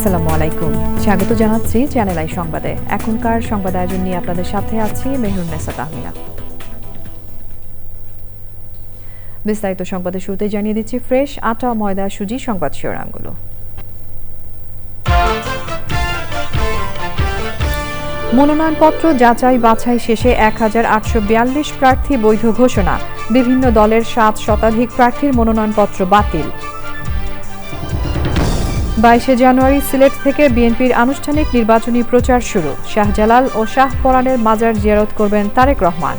আসসালামু আলাইকুম, স্বাগত জানাচ্ছি চ্যানেল আই সংবাদে। এখনকার সংবাদ আয়োজন নিয়ে আপনাদের সাথে আছি মেহরুন্নেসা তাহমিনা। বিস্তারিত সংবাদের শুরুতে জানিয়ে দিচ্ছি ফ্রেশ আটা, ময়দা, সুজি সংবাদ শিরোনামগুলো। মনোনয়নপত্র যাচাই বাছাই শেষে ১,৮৪২ প্রার্থী বৈধ ঘোষণা। বিভিন্ন দলের ৭ শতাধিক প্রার্থীর মনোনয়নপত্র বাতিল। ২২ জানুয়ারি সিলেট থেকে বিএনপির আনুষ্ঠানিক নির্বাচনী প্রচার শুরু। শাহজালাল ও শাহপরানের মাজার জিয়ারত করবেন তারেক রহমান।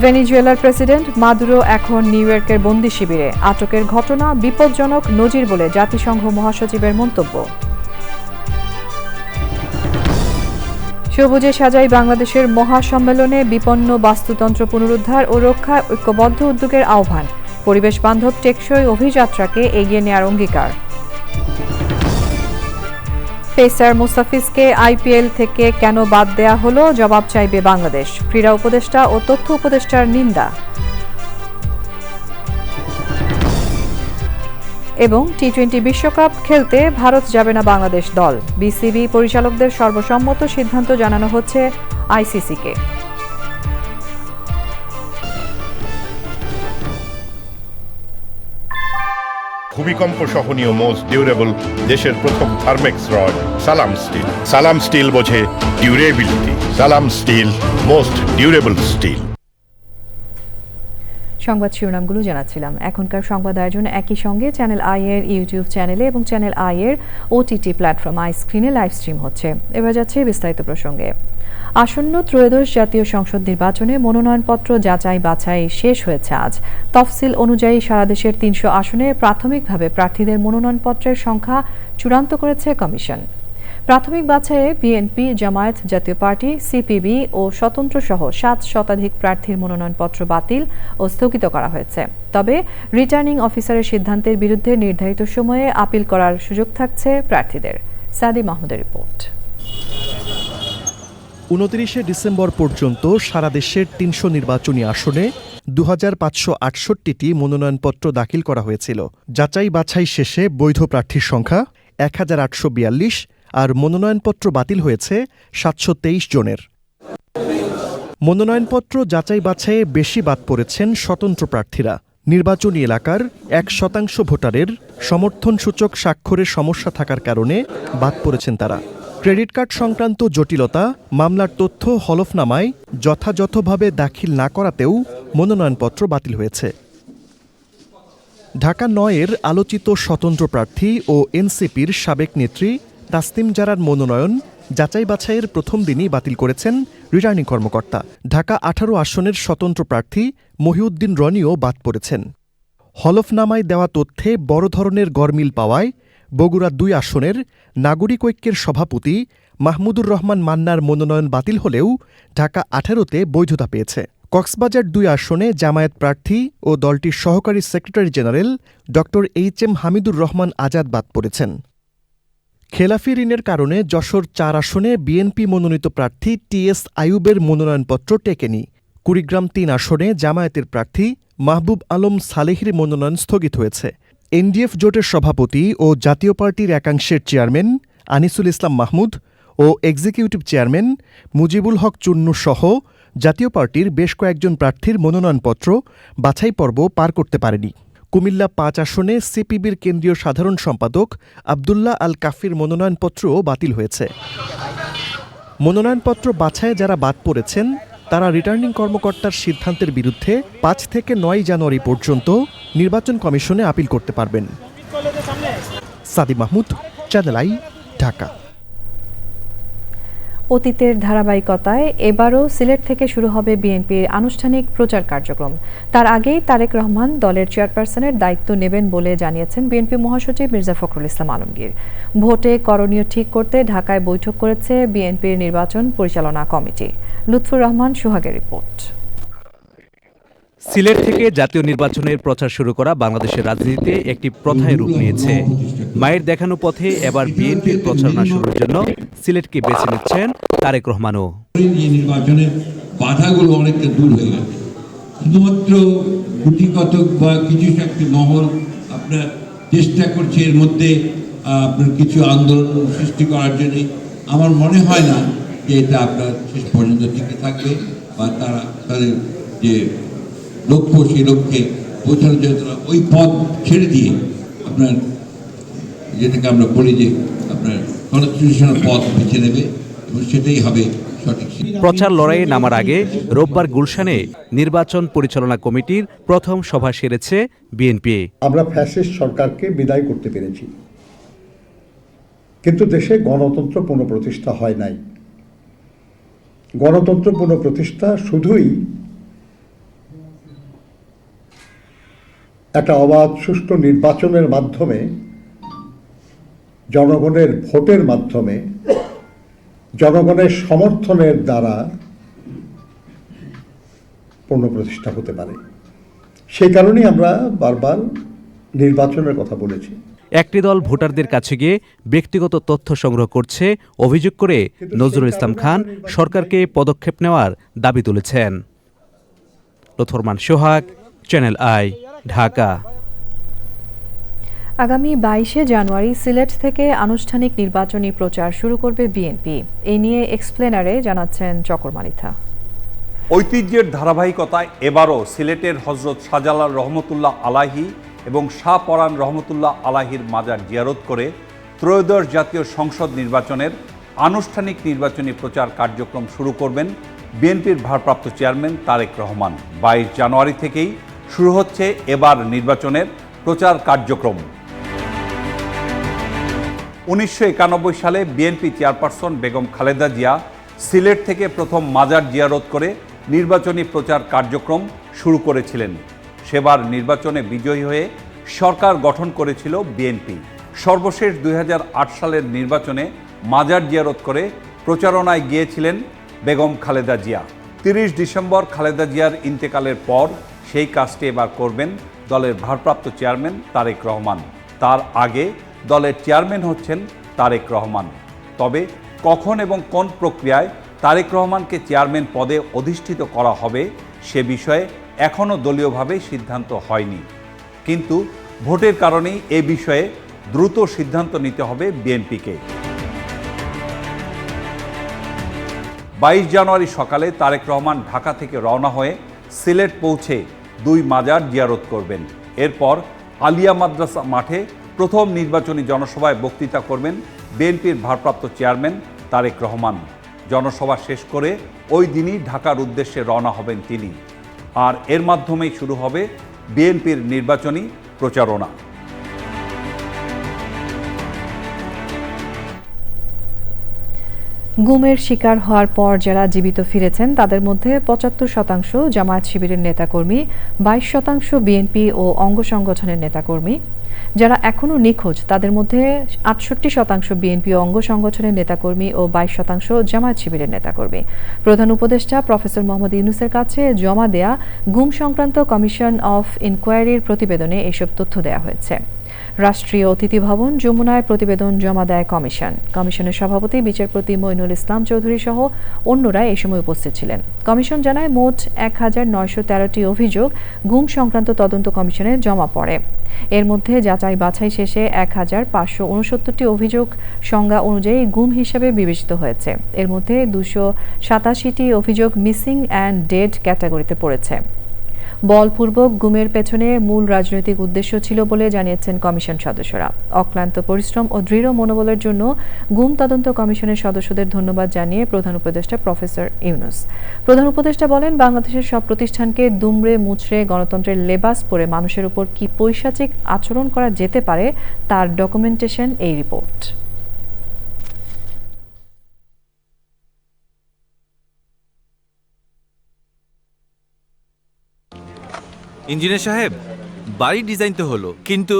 ভেনেজুয়েলার প্রেসিডেন্ট মাদুরো এখন নিউ ইয়র্কের বন্দি শিবিরে। আটকের ঘটনা বিপজ্জনক নজির বলে জাতিসংঘ মহাসচিবের মন্তব্য। সবুজে সাজাই বাংলাদেশের মহাসম্মেলনে বিপন্ন বাস্তুতন্ত্র পুনরুদ্ধার ও রক্ষায় ঐক্যবদ্ধ উদ্যোগের আহ্বান। পরিবেশ বান্ধব টেকসই অভিযাত্রাকে এগিয়ে নেওয়ার অঙ্গীকার। পেসার মুস্তাফিজকে আইপিএল থেকে কেন বাদ দেয়া হলো, জবাব চাইবে বাংলাদেশ। ক্রীড়া উপদেষ্টা ও তথ্য উপদেষ্টার নিন্দা। এবং টি-20 বিশ্বকাপ খেলতে ভারত যাবে না বাংলাদেশ দল। বিসিবি পরিচালকদের সর্বসম্মত সিদ্ধান্ত জানানো হচ্ছে আইসিসিকে। ভূমিকম্প সহনীয় মোস্ট ডিউরেবল দেশের প্রথম থার্মেক্স রড সালাম স্টিল। সালাম স্টিল বোঝে ডিউরেবিলিটি। সালাম স্টিল, মোস্ট ডিউরেবল স্টিল। সংবাদ শিরোনামগুলো জানাচ্ছিলাম। এখনকার সংবাদ আয়োজন একই সঙ্গে চ্যানেল আই এর ইউটিউব চ্যানেলে এবং চ্যানেল আই এর ওটিটি প্ল্যাটফর্ম আই স্ক্রিনে লাইভ স্ট্রিম হচ্ছে। এবার যাচ্ছে বিস্তারিত প্রসঙ্গে। আসন্ন ত্রয়োদশ জাতীয় সংসদ নির্বাচনে মনোনয়নপত্র যাচাই বাছাই শেষ হয়েছে আজ। তফসিল অনুযায়ী সারা দেশের ৩০০ আসনে প্রাথমিকভাবে প্রার্থীদের মনোনয়নপত্রের সংখ্যা চূড়ান্ত করেছে কমিশন। প্রাথমিক বাছাইয়ে বিএনপি, জামায়াত, জাতীয় পার্টি, সিপিবি ও স্বতন্ত্র সহ ৭ শতাধিক প্রার্থীর মনোনয়নপত্র বাতিল ও স্থগিত করা হয়েছে। তবে রিটার্নিং অফিসারের সিদ্ধান্তের বিরুদ্ধে নির্ধারিত সময়ে আপিল করার সুযোগ থাকছে প্রার্থীদের। সাদি মাহমুদের রিপোর্ট। ২৯ ডিসেম্বর পর্যন্ত সারা দেশের ৩০০ নির্বাচনী আসনে ২৫৬৮টি মনোনয়নপত্র দাখিল করা হয়েছিল। যাচাই বাছাই শেষে বৈধ প্রার্থীর সংখ্যা ১,৮৪২ আর মনোনয়নপত্র বাতিল হয়েছে ৭২৩ জনের। মনোনয়নপত্র যাচাই বাছাইয়ে বেশি বাদ পড়েছেন স্বতন্ত্র প্রার্থীরা। নির্বাচনী এলাকার ১% ভোটারের সমর্থনসূচক স্বাক্ষরের সমস্যা থাকার কারণে বাদ পড়েছেন তারা। ক্রেডিট কার্ড সংক্রান্ত জটিলতা, মামলার তথ্য হলফনামায় যথাযথভাবে দাখিল না করাতেও মনোনয়নপত্র বাতিল হয়েছে। ঢাকা ৯-এর আলোচিত স্বতন্ত্র প্রার্থী ও এনসিপির সাবেক নেত্রী তাসনিম জারার মনোনয়ন যাচাই বাছাইয়ের প্রথম দিনই বাতিল করেছেন রিটার্নিং কর্মকর্তা। ঢাকা ১৮ আসনের স্বতন্ত্র প্রার্থী মহিউদ্দিন রনিও বাদ পড়েছেন। হলফনামায় দেওয়া তথ্যে বড় ধরনের গরমিল পাওয়ায় বগুড়া ২ আসনের নাগরিক ঐক্যের সভাপতি মাহমুদুর রহমান মান্নার মনোনয়ন বাতিল হলেও ঢাকা ১৮তে বৈধতা পেয়েছে। কক্সবাজার ২ আসনে জামায়াত প্রার্থী ও দলটির সহকারী সেক্রেটারি জেনারেল ড এইচ.এম. হামিদুর রহমান আজাদ বাদ পড়েছেন। খেলাফি ঋণের কারণে যশোর ৪ আসনে বিএনপি মনোনীত প্রার্থী টি.এস. আইয়ুবের মনোনয়নপত্র টেকেনি। কুড়িগ্রাম ৩ আসনে জামায়াতের প্রার্থী মাহবুব আলম সালেহির মনোনয়ন স্থগিত হয়েছে। এনডিএফ জোটের সভাপতি ও জাতীয় পার্টির একাংশের চেয়ারম্যান আনিসুল ইসলাম মাহমুদ ও এক্সিকিউটিভ চেয়ারম্যান মুজিবুল হক চুন্নু সহ জাতীয় পার্টির বেশ কয়েকজন প্রার্থীর মনোনয়নপত্র বাছাই পর্ব পার করতে পারেনি। কুমিল্লা ৫ আসনে সিপিবির কেন্দ্রীয় সাধারণ সম্পাদক আবদুল্লাহ আল কাফির মনোনয়নপত্রও বাতিল হয়েছে। মনোনয়নপত্র বাছাইয়ে যারা বাদ পড়েছেন তারা রিটার্নিং কর্মকর্তার সিদ্ধান্তের বিরুদ্ধে ৫ থেকে ৯ জানুয়ারি পর্যন্ত নির্বাচন কমিশনে আপিল করতে পারবেন। সাদি মাহমুদ, চ্যানেল আই, ঢাকা। অতীতের ধারাবাহিকতায় এবারও সিলেট থেকে শুরু হবে বিএনপির আনুষ্ঠানিক প্রচার কার্যক্রম। তার আগেই তারেক রহমান দলের চেয়ারপারসনের দায়িত্ব নেবেন বলে জানিয়েছেন বিএনপি মহাসচিব মির্জা ফখরুল ইসলাম আলমগীর। ভোটে করণীয় ঠিক করতে ঢাকায় বৈঠক করেছে বিএনপির নির্বাচন পরিচালনা কমিটি। লুৎফুর রহমান সোহাগের রিপোর্ট। সিলেট থেকে জাতীয় নির্বাচনের প্রচার শুরু করা বাংলাদেশের রাজনীতিতে একটি প্রথায় রূপ নিয়েছে। মায়ের দেখানো পথে এবার বিএনপির প্রচারণা শুরুর জন্য সিলেটকে বেছে নিচ্ছেন তারেক রহমানও। নির্বাচনের বাধাগুলো অনেকটা দূর হয়ে গেছে। শুধুমাত্র গুটি কতক বা কিছু একটি মহল আপনার চেষ্টা করছে এর মধ্যে আপনার কিছু আন্দোলন সৃষ্টি করার জন্য। আমার মনে হয় না যে এটা আপনার শেষ পর্যন্ত টিকে থাকবে বা তারা তাদের যে লক্ষ্য সেই লক্ষ্যে পৌঁছানোর জন্য তারা ওই পথ ছেড়ে দিয়ে আপনার যেটাকে আমরা বলি যে আপনার কনস্টিটিউশনাল পথ বেছে নেবে এবং সেটাই হবে সঠিক। প্রচার লড়াইয়ে নামার আগে রোববার গুলশানে নির্বাচন পরিচালনা কমিটির প্রথম সভা সেরেছে বিএনপি। আমরা ফ্যাসিস্ট সরকারকে বিদায় করতে পেরেছি, কিন্তু দেশে গণতন্ত্র পুনঃপ্রতিষ্ঠা হয় নাই। গণতন্ত্র পুনঃপ্রতিষ্ঠা শুধুই একটা অবাধ সুষ্ঠু নির্বাচনের মাধ্যমে, জনগণের ভোটের মাধ্যমে, জনগণের সমর্থনের দ্বারা পুনঃপ্রতিষ্ঠা হতে পারে। সেই কারণেই আমরা বারবার নির্বাচনের কথা বলেছি। একটি দল ভোটারদের কাছে গিয়ে ব্যক্তিগত তথ্য সংগ্রহ করছে অভিযোগ করে নজরুল ইসলাম খান সরকারকে পদক্ষেপ নেওয়ার দাবি তুলেছেন। লুৎফরমান সোহাগ, চ্যানেল আই, ঢাকা। আগামী 22শে জানুয়ারি সিলেট থেকে আনুষ্ঠানিক নির্বাচনী প্রচার শুরু করবে বিএনপি। এই নিয়ে এক্সপ্লেনারে জানাচ্ছেন চকর মালিথা। ঐতিহ্যের ধারাবাহিকতায় এবারও সিলেটের হজরত শাহজালাল রহমতুল্লাহ আলাহি এবং শাহ পরান রহমতুল্লাহ আলাহির মাজার জিয়ারত করে ত্রয়োদশ জাতীয় সংসদ নির্বাচনের আনুষ্ঠানিক নির্বাচনী প্রচার কার্যক্রম শুরু করবেন বিএনপির ভারপ্রাপ্ত চেয়ারম্যান তারেক রহমান। 22 জানুয়ারি থেকেই শুরু হচ্ছে এবার নির্বাচনের প্রচার কার্যক্রম। 1991 সালে বিএনপি চেয়ারপারসন বেগম খালেদা জিয়া সিলেট থেকে প্রথম মাজার জিয়ারত করে নির্বাচনী প্রচার কার্যক্রম শুরু করেছিলেন। সেবার নির্বাচনে বিজয়ী হয়ে সরকার গঠন করেছিল বিএনপি। সর্বশেষ 2008 সালের নির্বাচনে মাজার জিয়ারত করে প্রচারণায় গিয়েছিলেন বেগম খালেদা জিয়া। 30 ডিসেম্বর খালেদা জিয়ার ইন্তেকালের পর সেই কাজটি এবার করবেন দলের ভারপ্রাপ্ত চেয়ারম্যান তারেক রহমান। তার আগে দলের চেয়ারম্যান হচ্ছেন তারেক রহমান। তবে কখন এবং কোন প্রক্রিয়ায় তারেক রহমানকে চেয়ারম্যান পদে অধিষ্ঠিত করা হবে সে বিষয়ে এখনও দলীয়ভাবে সিদ্ধান্ত হয়নি, কিন্তু ভোটের কারণেই এ বিষয়ে দ্রুত সিদ্ধান্ত নিতে হবে বিএনপিকে। 22 জানুয়ারি সকালে তারেক রহমান ঢাকা থেকে রওনা হয়ে সিলেট পৌঁছে 2 মাজার জিয়ারত করবেন। এরপর আলিয়া মাদ্রাসা মাঠে প্রথম নির্বাচনী জনসভায় বক্তৃতা করবেন বিএনপির ভারপ্রাপ্ত চেয়ারম্যান তারেক রহমান। জনসভা শেষ করে ওই দিনই ঢাকার উদ্দেশ্যে রওনা হবেন তিনি। আর এর মাধ্যমেই শুরু হবে বিএনপির নির্বাচনী প্রচারণা। গুমের শিকার হওয়ার পর যারা জীবিত ফিরেছেন তাদের মধ্যে 75% জামায়াত শিবিরের নেতাকর্মী, 22% বিএনপি ও অঙ্গ সংগঠনের নেতাকর্মী। যারা এখনও নিখোঁজ তাদের মধ্যে 68% বিএনপি ও অঙ্গ সংগঠনের নেতাকর্মী ও 22% জামায়াত শিবিরের নেতাকর্মী। প্রধান উপদেষ্টা প্রফেসর মোহাম্মদ ইউনূসের কাছে জমা দেয়া গুম সংক্রান্ত কমিশন অফ ইনকোয়ারির প্রতিবেদনে এসব তথ্য দেওয়া হয়েছে। রাষ্ট্রীয় অতিথি ভবন যমুনায় প্রতিবেদন জমা দেয় কমিশনের সভাপতি বিচারপতি মইনুল ইসলাম চৌধুরী সহ অন্যরা এই সময় উপস্থিত ছিলেন। কমিশন জানায় মোট 1913টি অভিযোগ গুম সংক্রান্ত তদন্ত কমিশনে জমা পড়ে। এর মধ্যে যাচাই বাছাই শেষে 1569টি অভিযোগ সংজ্ঞা অনুযায়ী গুম হিসেবে বিবেচিত হয়েছে। এর মধ্যে 287টি অভিযোগ মিসিং অ্যান্ড ডেড ক্যাটাগরিতে পড়েছে। বলপূর্বক গুমের পেছনে মূল রাজনৈতিক উদ্দেশ্য ছিল বলে জানিয়েছেন কমিশন সদস্যরা। অক্লান্ত পরিশ্রম ও দৃঢ় মনোবলের জন্য গুম তদন্ত কমিশনের সদস্যদের ধন্যবাদ জানিয়ে প্রধান উপদেষ্টা প্রফেসর ইউনূস। প্রধান উপদেষ্টা বলেন, বাংলাদেশের সব প্রতিষ্ঠানকে দুমড়ে মুচড়ে গণতন্ত্রের লেবাস পরে মানুষের উপর কি পৈশাচিক আচরণ করা যেতে পারে তার ডকুমেন্টেশন এই রিপোর্ট। ইঞ্জিনিয়ার সাহেব, বাড়ি ডিজাইন তো হলো, কিন্তু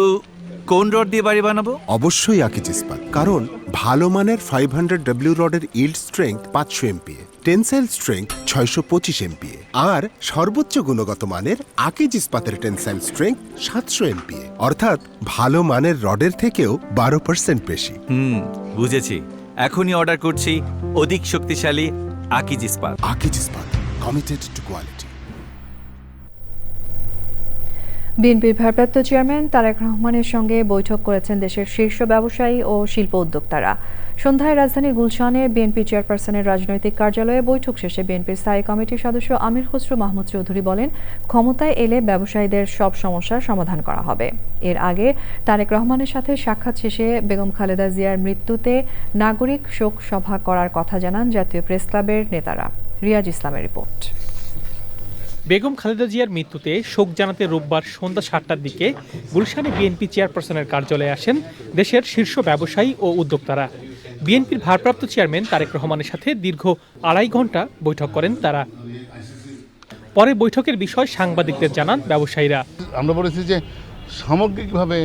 কোন রড দিয়ে বাড়ি বানাবো? অবশ্যই আকিজ ইস্পাত, কারণ ভালো মানের 500W রডের yield strength 500 MPa, tensile strength 625 MPa আর সর্বোচ্চ গুণগত মানের আকিজ ইস্পাতের টেনসাইল স্ট্রেংথ 700 MPa, অর্থাৎ ভালো মানের রডের থেকেও 12% বেশি। বুঝেছি, এখনই অর্ডার করছি অধিক শক্তিশালী আকিজ ইস্পাত। আকিজ ইস্পাত, কমিটেড টু কোয়ালিটি। বিএনপির ভারপ্রাপ্ত চেয়ারম্যান তারেক রহমানের সঙ্গে বৈঠক করেছেন দেশের শীর্ষ ব্যবসায়ী ও শিল্প উদ্যোক্তারা। সন্ধ্যায় রাজধানীর গুলশানে বিএনপি চেয়ারপারসনের রাজনৈতিক কার্যালয়ে বৈঠক শেষে বিএনপির স্থায়ী কমিটির সদস্য আমির খসরু মাহমুদ চৌধুরী বলেন, ক্ষমতায় এলে ব্যবসায়ীদের সব সমস্যার সমাধান করা হবে। এর আগে তারেক রহমানের সাথে সাক্ষাৎ শেষে বেগম খালেদা জিয়ার মৃত্যুতে নাগরিক শোক সভা করার কথা জানান জাতীয় প্রেস ক্লাবের নেতারা। রিয়াজ ইসলামের রিপোর্ট। বেগম খালেদা জিয়ার মৃত্যুতে শোক জানাতে রোববার সন্ধ্যা ৭টার দিকে গুলশানে বিএনপি চেয়ারপারসনের কার্যালয়ে আসেন দেশের শীর্ষ ব্যবসায়ী ও উদ্যোক্তারা। বিএনপির ভারপ্রাপ্ত চেয়ারম্যান তারেক রহমানের সাথে দীর্ঘ ২.৫ ঘণ্টা বৈঠক করেন তারা। পরে বৈঠকের বিষয় সাংবাদিকদের জানান ব্যবসায়ীরা। আমরা বলেছি যে সামগ্রিকভাবে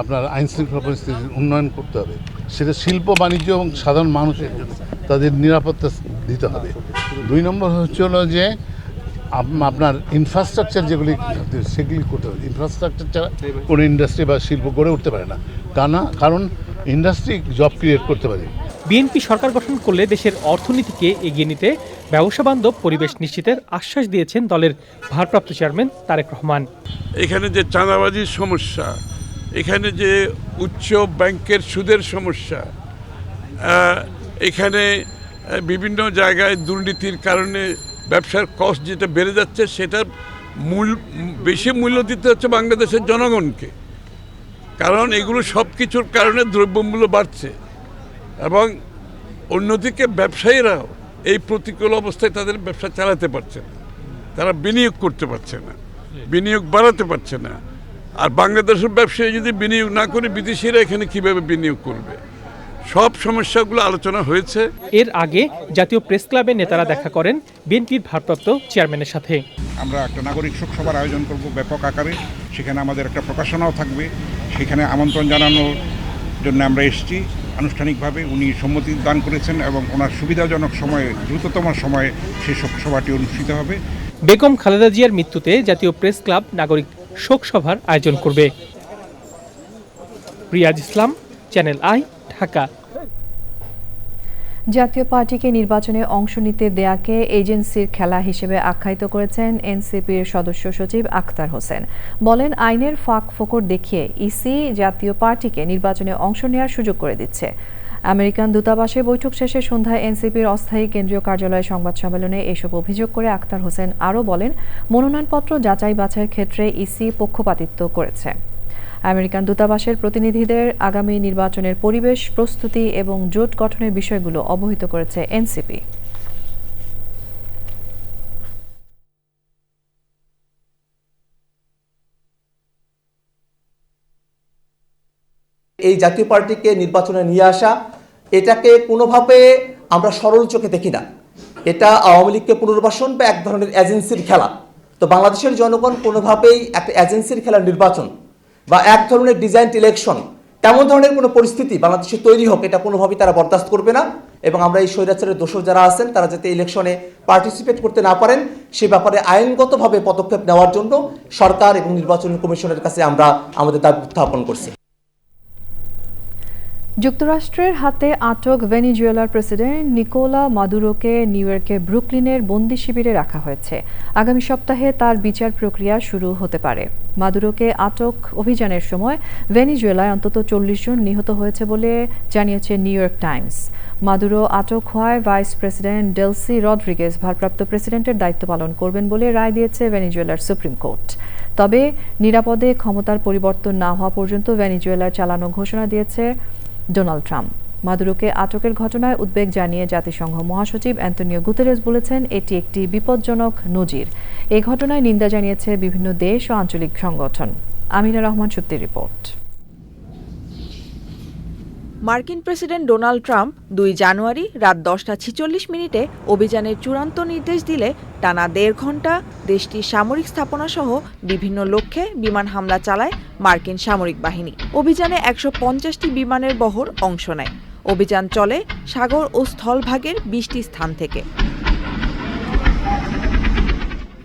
আপনার আইন শৃঙ্খলা পরিস্থিতির উন্নয়ন করতে হবে, সেটা শিল্প বাণিজ্য এবং সাধারণ মানুষের জন্য তাদের নিরাপত্তা দিতে হবে। ২ নম্বর হচ্ছে হলো যে আপনার ইনফ্রাস্ট্রাকচার যেগুলি সেগুলি করতে হবে। ইনফ্রাস্ট্রাকচার ছাড়া কোনো ইন্ডাস্ট্রি বা শিল্প গড়ে উঠতে পারে না, কারণ ইন্ডাস্ট্রি জব ক্রিয়েট করতে পারে। বিএনপি সরকার গঠন করলে দেশের অর্থনীতিকে এগিয়ে নিতে ব্যবসা বান্ধব পরিবেশ নিশ্চিতের আশ্বাস দিয়েছেন দলের ভারপ্রাপ্ত চেয়ারম্যান তারেক রহমান। এখানে যে চাঁদাবাজির সমস্যা, এখানে যে উচ্চ ব্যাংকের সুদের সমস্যা, এখানে বিভিন্ন জায়গায় দুর্নীতির কারণে ব্যবসার কস্ট যেটা বেড়ে যাচ্ছে, সেটার বেশি মূল্য দিতে হচ্ছে বাংলাদেশের জনগণকে। কারণ এগুলো সব কিছুর কারণে দ্রব্যমূল্য বাড়ছে এবং অন্যদিকে ব্যবসায়ীরাও এই প্রতিকূল অবস্থায় তাদের ব্যবসা চালাতে পারছে না, তারা বিনিয়োগ করতে পারছে না, বিনিয়োগ বাড়াতে পারছে না। আর বাংলাদেশের ব্যবসায়ী যদি বিনিয়োগ না করে বিদেশিরা এখানে কিভাবে বিনিয়োগ করবে? সব সমস্যাগুলো আলোচনা হয়েছে। এর আগে জাতীয় প্রেস ক্লাবের নেতারা দেখা করেন বিএনপির ভারপ্রাপ্ত চেয়ারম্যানের সাথে। আমরা একটা নাগরিক শোক সভার আয়োজন করব ব্যাপক আকারে, সেখানে আমাদের একটা প্রকাশনাও থাকবে। সেখানে আমন্ত্রণ জানানোর জন্য আমরা এসেছি আনুষ্ঠানিকভাবে। উনি সম্মতি দান করেছেন এবং ওনার সুবিধাজনক সময়ে, দ্রুততম সময়ে সেই শোক সভাটি অনুষ্ঠিত হবে। বেগম খালেদা জিয়ার মৃত্যুতে জাতীয় প্রেস ক্লাব নাগরিক শোক সভার আয়োজন করবে। রিয়াজ ইসলাম, চ্যানেল আই, ঢাকা। জাতীয় পার্টিকে নির্বাচনে অংশ নিতে দেয়াকে এজেন্সির খেলা হিসেবে আখ্যায়িত করেছেন এনসিপির সদস্য সচিব আখতার হোসেন। বলেন, আইনের ফাঁক ফোকর দেখিয়ে ইসি জাতীয় পার্টিকে নির্বাচনে অংশ নেওয়ার সুযোগ করে দিচ্ছে। আমেরিকান দূতাবাসে বৈঠক শেষে সন্ধ্যায় এনসিপির অস্থায়ী কেন্দ্রীয় কার্যালয়ে সংবাদ সম্মেলনে এসব অভিযোগ করে আখতার হোসেন আরও বলেন, মনোনয়নপত্র যাচাই বাছাইয়ের ক্ষেত্রে ইসি পক্ষপাতিত্ব করেছে। আমেরিকান দূতাবাসের প্রতিনিধিদের আগামী নির্বাচনের পরিবেশ, প্রস্তুতি এবং জোট গঠনের বিষয়গুলো অবহিত করেছে এনসিপি। এই জাতীয় পার্টিকে নির্বাচনে নিয়ে আসা, এটাকে কোনোভাবে আমরা সরল চোখে দেখি না। এটা আওয়ামী লীগকে পুনর্বাসন বা এক ধরনের এজেন্সির খেলা। তো বাংলাদেশের জনগণ কোনোভাবেই একটা এজেন্সির খেলার নির্বাচন বা এক ধরনের ডিজাইন ইলেকশন, তেমন ধরনের কোনো পরিস্থিতি বাংলাদেশে তৈরি হোক, এটা কোনোভাবেই তারা বরদাস্ত করবে না। এবং আমরা এই স্বৈরাচারের দোষর যারা আছেন, তারা যাতে ইলেকশনে পার্টিসিপেট করতে না পারেন, সে ব্যাপারে আইনগতভাবে পদক্ষেপ নেওয়ার জন্য সরকার এবং নির্বাচন কমিশনের কাছে আমরা আমাদের দাবি উত্থাপন করছি। যুক্তরাষ্ট্রের হাতে আটক ভেনিজুয়েলার প্রেসিডেন্ট নিকোলা মাদুরোকে নিউ ইয়র্কের ব্রুকলিনের বন্দি শিবিরে রাখা হয়েছে। আগামী সপ্তাহে তার বিচার প্রক্রিয়া শুরু হতে পারে। মাদুরোকে আটক অভিযানের সময় ভেনিজুয়েলায় অন্তত 40 জন নিহত হয়েছে বলে জানিয়েছে নিউ ইয়র্ক টাইমস। মাদুরো আটক হওয়ায় ভাইস প্রেসিডেন্ট ডেলসি রদ্রিগেজ ভারপ্রাপ্ত প্রেসিডেন্টের দায়িত্ব পালন করবেন বলে রায় দিয়েছে ভেনিজুয়েলার সুপ্রিম কোর্ট। তবে নিরাপদে ক্ষমতার পরিবর্তন না হওয়া পর্যন্ত ভেনিজুয়েলার চালানো ঘোষণা দিয়েছে ডোনাল্ড ট্রাম্প। মাদুরোকে আটকের ঘটনায় উদ্বেগ জানিয়ে জাতিসংঘ মহাসচিব অ্যান্তোনিও গুতেরেস বলেছেন, এটি একটি বিপজ্জনক নজির। এই ঘটনায় নিন্দা জানিয়েছে বিভিন্ন দেশ ও আঞ্চলিক সংগঠন। আমিনা রহমান সুপ্তির রিপোর্ট। মার্কিন প্রেসিডেন্ট ডোনাল্ড ট্রাম্প 2 জানুয়ারি রাত 10:46 অভিযানের চূড়ান্ত নির্দেশ দিলে টানা 1.5 ঘণ্টা দেশটির সামরিক স্থাপনাসহ বিভিন্ন লক্ষ্যে বিমান হামলা চালায় মার্কিন সামরিক বাহিনী। অভিযানে 150টি বিমানের বহর অংশ নেয়। অভিযান চলে সাগর ও স্থলভাগের 20টি স্থান থেকে।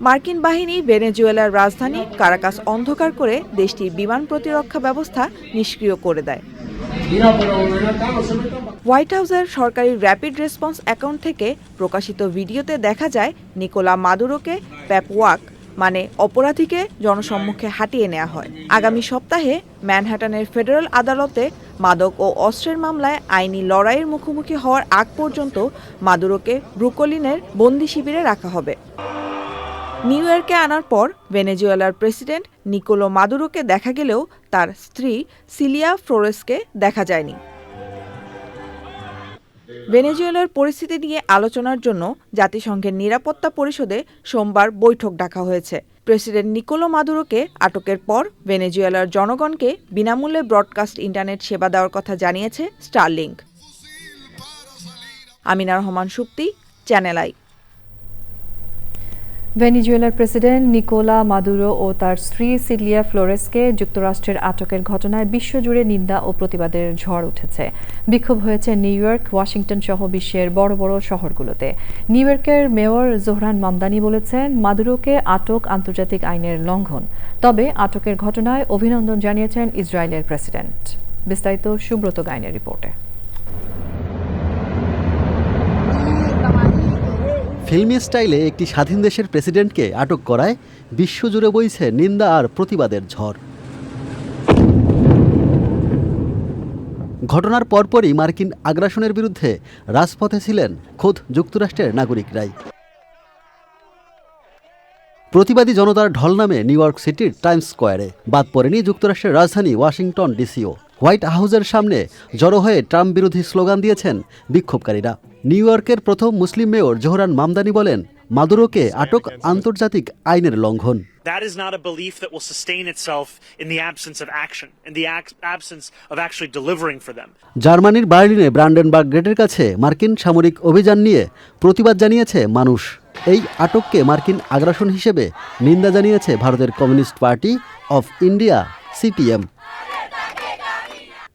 মার্কিন বাহিনী ভেনেজুয়েলার রাজধানী কারাকাস অন্ধকার করে দেশটির বিমান প্রতিরক্ষা ব্যবস্থা নিষ্ক্রিয় করে দেয়। হোয়াইট হাউসের সরকারি র্যাপিড রেসপন্স অ্যাকাউন্ট থেকে প্রকাশিত ভিডিওতে দেখা যায় নিকোলা মাদুরোকে প্যাপওয়াক মানে অপরাধীকে জনসম্মুখে হাঁটিয়ে নেওয়া হয়। আগামী সপ্তাহে ম্যানহাটানের ফেডারেল আদালতে মাদক ও অস্ত্রের মামলায় আইনি লড়াইয়ের মুখোমুখি হওয়ার আগ পর্যন্ত মাদুরোকে ব্রুকলিনের বন্দি শিবিরে রাখা হবে। নিউ ইয়র্কে আনার পর ভেনেজুয়েলার প্রেসিডেন্ট নিকোলো মাদুরোকে দেখা গেলেও তার স্ত্রী সিলিয়া ফ্লোরেসকে দেখা যায়নি। ভেনেজুয়েলার পরিস্থিতি নিয়ে আলোচনার জন্য জাতিসংঘের নিরাপত্তা পরিষদে সোমবার বৈঠক ডাকা হয়েছে। প্রেসিডেন্ট নিকোলো মাদুরোকে আটকের পর ভেনেজুয়েলার জনগণকে বিনামূল্যে ব্রডকাস্ট ইন্টারনেট সেবা দেওয়ার কথা জানিয়েছে Starlink. Amina Rahman Supti, channel I. ভেনেজুয়েলার প্রেসিডেন্ট নিকোলা মাদুরো ও তার স্ত্রী সিলিয়া ফ্লোরেসকে যুক্তরাষ্ট্রের আটকের ঘটনায় বিশ্বজুড়ে নিন্দা ও প্রতিবাদের ঝড় উঠেছে। বিক্ষোভ হয়েছে নিউ ইয়র্ক, ওয়াশিংটন সহ বিশ্বের বড় বড় শহরগুলোতে। নিউ ইয়র্কের মেয়র জোহরান মামদানি বলেছেন, মাদুরোকে আটক আন্তর্জাতিক আইনের লঙ্ঘন। তবে আটকের ঘটনায় অভিনন্দন জানিয়েছেন ইসরায়েলের প্রেসিডেন্ট। বিস্তারিত সুব্রত গাইনের রিপোর্টে। ফিল্মি স্টাইলে একটি স্বাধীন দেশের প্রেসিডেন্টকে আটক করায় বিশ্বজুড়ে বইছে নিন্দা আর প্রতিবাদের ঝড়। ঘটনার পরপরই মার্কিন আগ্রাসনের বিরুদ্ধে রাজপথে ছিলেন খোদ যুক্তরাষ্ট্রের নাগরিকরাই। প্রতিবাদী জনতার ঢল নামে নিউ ইয়র্ক সিটির টাইমস স্কোয়ারে। বাদ পড়েনি যুক্তরাষ্ট্রের রাজধানী ওয়াশিংটন ডিসিও। হোয়াইট হাউসের সামনে জড়ো হয়ে ট্রাম্প বিরোধী স্লোগান দিয়েছেন বিক্ষোভকারীরা। নিউ ইয়র্কের প্রথম মুসলিম মেয়র জোহরান মামদানি বলেন, মাদুরোকে আটক আন্তর্জাতিক আইনের লঙ্ঘন। That is not a belief that will sustain itself in the absence of action, in the absence of actually delivering for them. জার্মানির বার্লিনে ব্রান্ডেনবার্গ গেটের কাছে মার্কিন সামরিক অভিযান নিয়ে প্রতিবাদ জানিয়েছে মানুষ। এই আটককে মার্কিন আগ্রাসন হিসেবে নিন্দা জানিয়েছে ভারতের communist party of India CPM.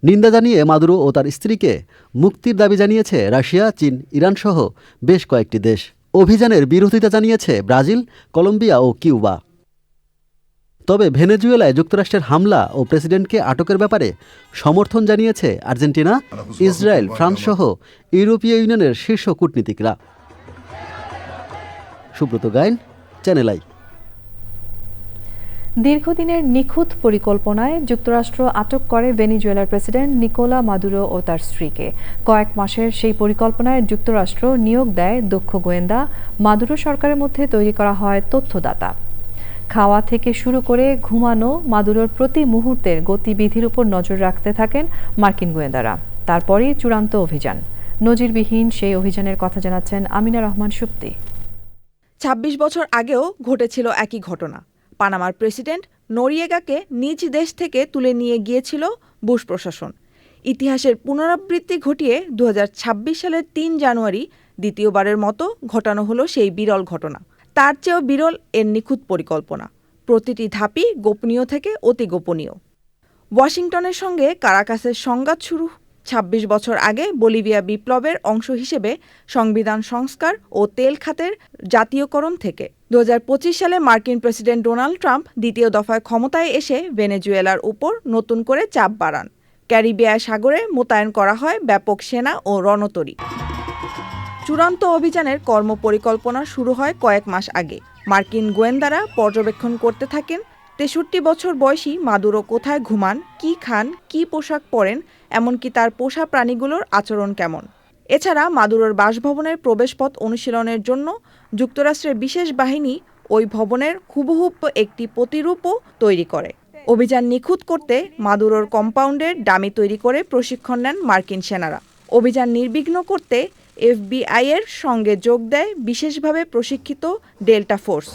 নিন্দা জানিয়ে মাদুরো ও তার স্ত্রীকে মুক্তির দাবি জানিয়েছে রাশিয়া, চীন, ইরান সহ বেশ কয়েকটি দেশ। অভিযানের বিরোধিতা জানিয়েছে ব্রাজিল, কলম্বিয়া ও কিউবা। তবে ভেনেজুয়েলায় যুক্তরাষ্ট্রের হামলা ও প্রেসিডেন্টকে আটকের ব্যাপারে সমর্থন জানিয়েছে আর্জেন্টিনা, ইসরায়েল, ফ্রান্স সহ ইউরোপীয় ইউনিয়নের শীর্ষ কূটনীতিকরা। Subrata Gain, channel I. দীর্ঘদিনের নিখুঁত পরিকল্পনায় যুক্তরাষ্ট্র আটক করে ভেনেজুয়েলার প্রেসিডেন্ট নিকোলা মাদুরো ও তার স্ত্রীকে। কয়েক মাসের সেই পরিকল্পনায় যুক্তরাষ্ট্র নিয়োগ দেয় দক্ষ গোয়েন্দা। মাদুরো সরকারের মধ্যে তৈরি করা হয় তথ্যদাতা। খাওয়া থেকে শুরু করে ঘুমানো, মাদুরোর প্রতি মুহূর্তের গতিবিধির উপর নজর রাখতে থাকেন মার্কিন গোয়েন্দারা। তারপরই চূড়ান্ত অভিযান। নজিরবিহীন সেই অভিযানের কথা জানাচ্ছেন আমিনা রহমান সুপ্তি। ২৬ বছর আগেও ঘটেছিল একই ঘটনা। পানামার প্রেসিডেন্ট নোরিয়েগাকে নিজ দেশ থেকে তুলে নিয়ে গিয়েছিল বুশ প্রশাসন। ইতিহাসের পুনরাবৃত্তি ঘটিয়ে ২০২৬ সালের ৩ জানুয়ারি দ্বিতীয়বারের মতো ঘটানো হলো সেই বিরল ঘটনা। তার চেয়েও বিরল এর নিখুঁত পরিকল্পনা। প্রতিটি ধাপই গোপনীয় থেকে অতি গোপনীয়। ওয়াশিংটনের সঙ্গে কারাকাসের সংঘাত শুরু ২৬ বছর আগে বলিভিয়া বিপ্লবের অংশ হিসেবে সংবিধান সংস্কার ও তেল খাতের জাতীয়করণ থেকে। ২০২৫ সালে মার্কিন প্রেসিডেন্ট ডোনাল্ড ট্রাম্প দ্বিতীয় দফায় ক্ষমতায় এসে ভেনেজুয়েলার উপর নতুন করে চাপ বাড়ান। ক্যারিবিয়া সাগরে মোতায়েন করা হয় ব্যাপক সেনা ও রণতরী। চূড়ান্ত অভিযানের কর্মপরিকল্পনা শুরু হয় কয়েক মাস আগে। মার্কিন গোয়েন্দারা পর্যবেক্ষণ করতে থাকেন ৬৩ বছর বয়সী মাদুরো কোথায় ঘুমান, কি খান, কি পোশাক পরেন, এমনকি তার পোষা প্রাণীগুলোর আচরণ কেমন। এছাড়া মাদুরোর বাসভবনের প্রবেশপথ অনুশীলনের জন্য যুক্তরাষ্ট্রের বিশেষ বাহিনী ওই ভবনের হুবহু একটি প্রতিরূপও তৈরি করে। অভিযান নিখুঁত করতে মাদুরোর কম্পাউন্ডের ডামি তৈরি করে প্রশিক্ষণ নেন মার্কিন সেনারা। অভিযান নির্বিঘ্ন করতে এফবিআই-এর সঙ্গে যোগ দেয় বিশেষভাবে প্রশিক্ষিত ডেল্টা ফোর্স।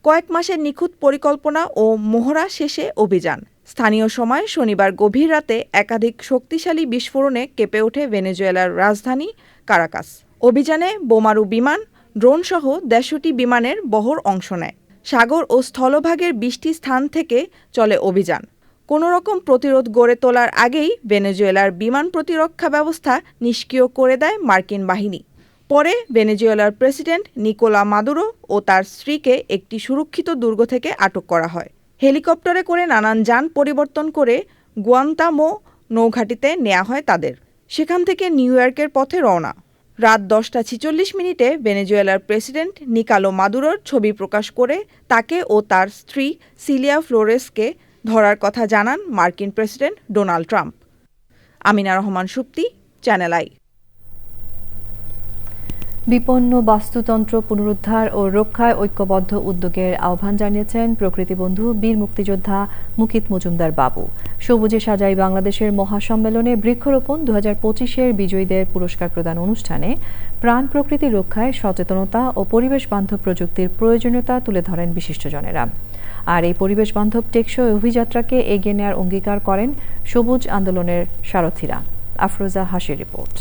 কয়েক মাসের নিখুঁত পরিকল্পনা ও মহড়া শেষে অভিযান। স্থানীয় সময় শনিবার গভীর রাতে একাধিক শক্তিশালী বিস্ফোরণে কেঁপে ওঠে ভেনেজুয়েলার রাজধানী কারাকাস। অভিযানে বোমারু বিমান, ড্রোনসহ ১৫টি বিমানের বহর অংশ নেয়। সাগর ও স্থলভাগের ২০টি স্থান থেকে চলে অভিযান। কোনো রকম প্রতিরোধ গড়ে তোলার আগেই ভেনেজুয়েলার বিমান প্রতিরক্ষা ব্যবস্থা নিষ্ক্রিয় করে দেয় মার্কিন বাহিনী। পরে ভেনেজুয়েলার প্রেসিডেন্ট নিকোলা মাদুরো ও তার স্ত্রীকে একটি সুরক্ষিত দুর্গ থেকে আটক করা হয়। হেলিকপ্টারে করে নানান যান পরিবর্তন করে গুয়ান্তামো নৌঘাঁটিতে নেওয়া হয় তাদের। সেখান থেকে নিউ ইয়র্কের পথে রওনা। রাত 10:46 ভেনেজুয়েলার প্রেসিডেন্ট নিকালো মাদুরোর ছবি প্রকাশ করে তাকে ও তার স্ত্রী সিলিয়া ফ্লোরেসকে ধরার কথা জানান মার্কিন president Donald Trump. Amina Rahman Supti, channel I. বিপন্ন বাস্তুতন্ত্র পুনরুদ্ধার ও রক্ষায় ঐক্যবদ্ধ উদ্যোগের আহ্বান জানিয়েছেন প্রকৃতি বন্ধু বীর মুক্তিযোদ্ধা মুকিত মজুমদার বাবু। সবুজে সাজাই বাংলাদেশের মহাসম্মেলনে বৃক্ষরোপণ 2025-এর বিজয়ীদের পুরস্কার প্রদান অনুষ্ঠানে প্রাণ প্রকৃতি রক্ষায় সচেতনতা ও পরিবেশ বান্ধব প্রযুক্তির প্রয়োজনীয়তা তুলে ধরেন বিশিষ্টজনেরা। আর এই পরিবেশ বান্ধব টেকসই অভিযাত্রাকে এগিয়ে নেওয়ার অঙ্গীকার করেন সবুজ আন্দোলনের সারথীরা। আফরোজা হাসির রিপোর্ট।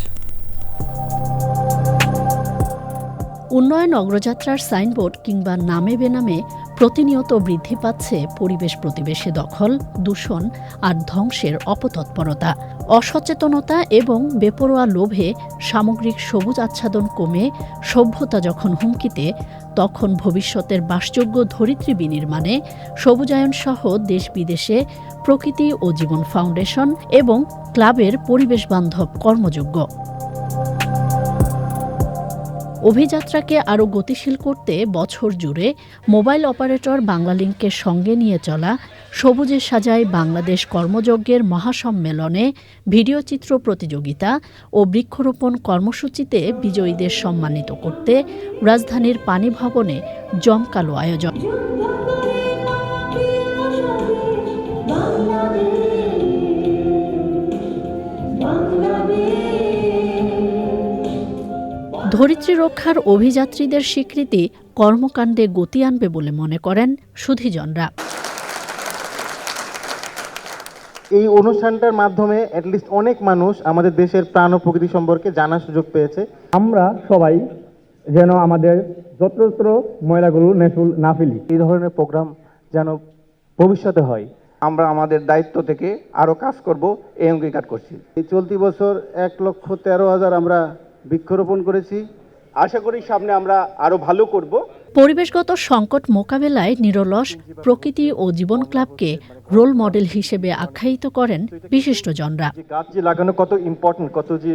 উন্নয়ন অগ্রযাত্রার সাইনবোর্ড কিংবা নামে বেনামে প্রতিনিয়ত বৃদ্ধি পাচ্ছে পরিবেশ প্রতিবেশী দখল, দূষণ আর ধ্বংসের অপতৎপরতা। অসচেতনতা এবং বেপরোয়া লোভে সামগ্রিক সবুজ আচ্ছাদন কমে সভ্যতা যখন হুমকিতে, তখন ভবিষ্যতের বাসযোগ্য ধরিত্রী বিনির্মাণে সবুজায়ন সহ দেশ বিদেশে প্রকৃতি ও জীবন ফাউন্ডেশন এবং ক্লাবের পরিবেশ বান্ধব কর্মযোগ্য। অভিযাত্রাকে আরও গতিশীল করতে বছর জুড়ে মোবাইল অপারেটর বাংলালিংককে সঙ্গে নিয়ে চলা সবুজে সাজায় বাংলাদেশ কর্মযজ্ঞের মহাসম্মেলনে ভিডিওচিত্র প্রতিযোগিতা ও বৃক্ষরোপণ কর্মসূচিতে বিজয়ীদের সম্মানিত করতে রাজধানীর পানি ভবনে জমকালো আয়োজন। ধরিত্রী রক্ষার অভিযাত্রীদের স্বীকৃতি কর্মকাণ্ডে গতি আনবে বলে মনে করেন সুধীজনরা। এই অনুষ্ঠানটার মাধ্যমে অ্যাটলিস্ট অনেক মানুষ আমাদের দেশের প্রাণ ও প্রকৃতি সম্পর্কে জানার সুযোগ পেয়েছে। আমরা সবাই যেন আমাদের যত্রতত্র ময়লাগুলো না ফেলি। এই ধরনের প্রোগ্রাম যেন ভবিষ্যতে হয়। আমরা আমাদের দায়িত্ব থেকে আরও কাজ করব এই অঙ্গীকার করছি। এই চলতি বছর 1,13,000 আমরা বৃক্ষরোপণ করেছি। আশা করি সামনে আমরা আরো ভালো করব। পরিবেশগত সংকট মোকাবেলায় নিরলস প্রকৃতি ও জীবন ক্লাবকে রোল মডেল হিসেবে আখ্যায়িত করেন বিশিষ্টজনরা। গাছ যে লাগানো কত ইম্পর্টেন্ট, কত যে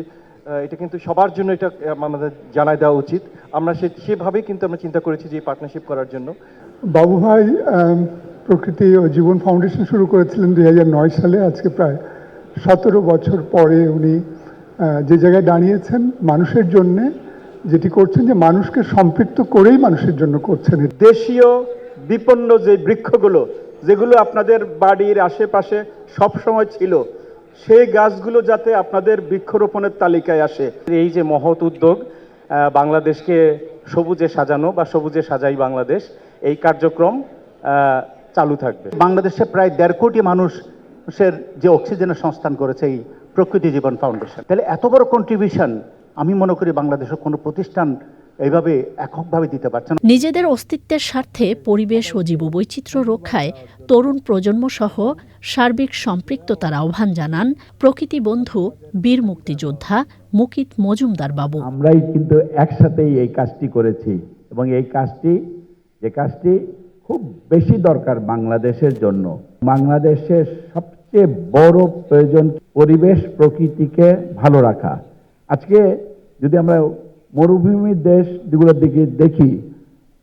এটা কিন্তু সবার জন্য এটা আমাদের জানাই দেওয়া উচিত। আমরা সেভাবেই কিন্তু আমরা চিন্তা করেছি যে পার্টনারশিপ করার জন্য। বাবু ভাই প্রকৃতি ও জীবন ফাউন্ডেশন শুরু করেছিলেন 2009 সালে। আজকে প্রায় 17 বছর পরে উনি যে জায়গায় দাঁড়িয়েছেন মানুষের জন্যে, যেটি করছেন যে মানুষকে সম্পৃক্ত করেই মানুষের জন্য করছেন। দেশীয় বিপন্ন যে বৃক্ষগুলো যেগুলো আপনাদের বাড়ির আশেপাশে সব সময় ছিল, সেই গাছগুলো যাতে আপনাদের বৃক্ষরোপণের তালিকায় আসে। এই যে মহৎ উদ্যোগ বাংলাদেশকে সবুজে সাজানো বা সবুজে সাজাই বাংলাদেশ, এই কার্যক্রম চালু থাকবে। বাংলাদেশে প্রায় 1.5 কোটি মানুষের যে অক্সিজেনের সংস্থান করেছে এই প্রকৃতি জীবন ফাউন্ডেশন। তাহলে এত বড় কন্ট্রিবিউশন আমি মনে করি বাংলাদেশের কোনো প্রতিষ্ঠান এইভাবে এককভাবে দিতে পারছে না। নিজেদের অস্তিত্বের স্বার্থে পরিবেশ ও জীববৈচিত্র্য রক্ষায় তরুণ প্রজন্ম সহ সার্বিক সম্পৃক্ততার আহ্বান জানান প্রকৃতি বন্ধু বীর মুক্তিযোদ্ধা মুকিত মজুমদার বাবু। আমরাই কিন্তু একসাথেই এই কাজটি করেছি এবং এই কাজটি খুব বেশি দরকার বাংলাদেশের জন্য। বাংলাদেশের সবচেয়ে বড় প্রয়োজন পরিবেশ প্রকৃতিকে ভালো রাখা। আজকে যদি আমরা মরুভূমির দেশ যেগুলোর দিকে দেখি,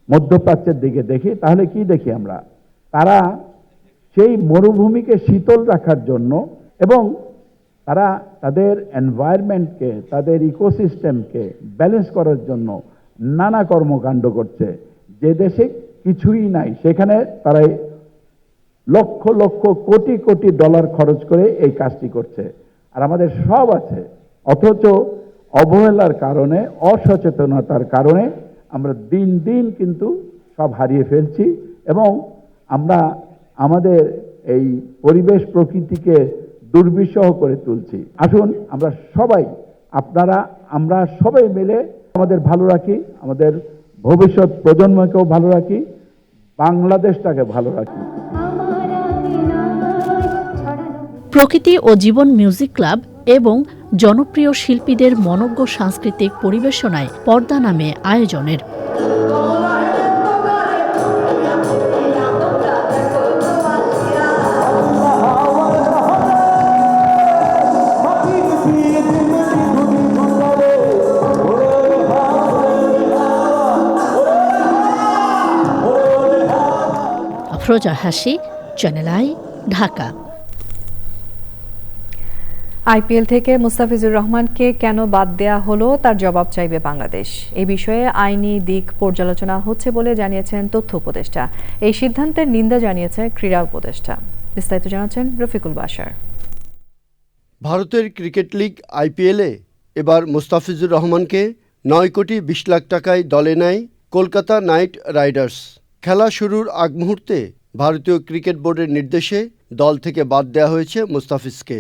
মধ্যপ্রাচ্যের দিকে দেখি, তাহলে কি দেখি আমরা? তারা সেই মরুভূমিকে শীতল রাখার জন্য এবং তারা তাদের এনভায়রনমেন্টকে, তাদের ইকোসিস্টেমকে ব্যালেন্স করার জন্য নানা কর্মকাণ্ড করছে। যে দেশে কিছুই নাই সেখানে তারা লক্ষ লক্ষ কোটি কোটি ডলার খরচ করে এই কাজটি করছে। আর আমাদের সব আছে, অথচ অবহেলার কারণে, অসচেতনতার কারণে আমরা দিন দিন কিন্তু সব হারিয়ে ফেলছি এবং আমরা আমাদের এই পরিবেশ প্রকৃতিকে দুর্বিষহ করে তুলছি। আসুন আমরা সবাই, আমরা সবাই মিলে আমাদের ভালো রাখি, আমাদের ভবিষ্যৎ প্রজন্মকেও ভালো রাখি, বাংলাদেশটাকে ভালো রাখি। প্রকৃতি ও জীবন মিউজিক ক্লাব এবং জনপ্রিয় শিল্পীদের মনোজ্ঞ সাংস্কৃতিক পরিবেশনায় পর্দা নামে আয়োজনের। আফরোজা হাসি, চ্যানেল আই, ঢাকা। আইপিএল থেকে মুস্তাফিজুর রহমানকে কেন বাদ দেয়া হলো তার জবাব চাইবে বাংলাদেশ। এই বিষয়ে আইনি দিক পর্যালোচনা হচ্ছে বলে জানিয়েছেন তথ্য উপদেষ্টা। এই সিদ্ধান্তের নিন্দা জানিয়েছে ক্রীড়া উপদেষ্টা। বিস্তারিত জানাচ্ছেন রফিকুল বাশার। ভারতের ক্রিকেট লিগ আইপিএলে এবার মুস্তাফিজুর রহমানকে 9 কোটি 20 লাখ টাকায় দলে নেয় কলকাতা নাইট রাইডার্স। খেলা শুরুর আগ মুহূর্তে ভারতীয় ক্রিকেট বোর্ডের নির্দেশে দল থেকে বাদ দেওয়া হয়েছে মুস্তাফিজকে।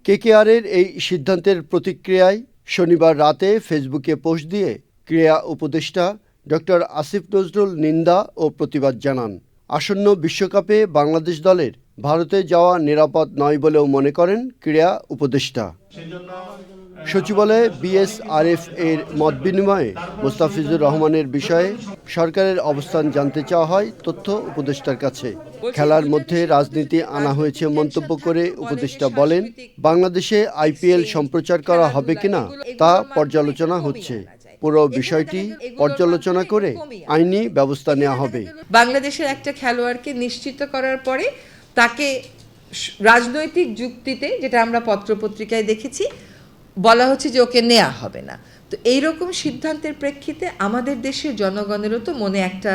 কেকেআরের এই সিদ্ধান্তের প্রতিক্রিয়ায় শনিবার রাতে ফেসবুকে পোস্ট দিয়ে ক্রীড়া উপদেষ্টা ডক্টর আসিফ নজরুল নিন্দা ও প্রতিবাদ জানান। আসন্ন বিশ্বকাপে বাংলাদেশ দলের ভারতে যাওয়া নিরাপদ নয় বলেও মনে করেন ক্রীড়া উপদেষ্টা। সচিবালয়ে বিএসআরএফ এর মত বিনিময়ে মুস্তাফিজুর রহমানের বিষয়ে সরকারের অবস্থান জানতে চাওয়া হয় তথ্য উপদেষ্টার কাছে। খেলার মধ্যে রাজনীতি আনা হয়েছে মন্তব্য করে উপদেষ্টা বলেন, বাংলাদেশে আইপিএল সম্প্রচার করা হবে কিনা তা পর্যালোচনা হচ্ছে। পুরো বিষয়টি পর্যালোচনা করে আইনি ব্যবস্থা নেওয়া হবে। বাংলাদেশের একটা খেলোয়াড়কে নিশ্চিত করার পরে তাকে রাজনৈতিক যুক্তিতে, যেটা আমরা পত্রপত্রিকায় দেখেছি, বলা হচ্ছে যে ওকে নেওয়া হবে না। তো এইরকম সিদ্ধান্তের প্রেক্ষিতে আমাদের দেশের জনগণেরও তো মনে একটা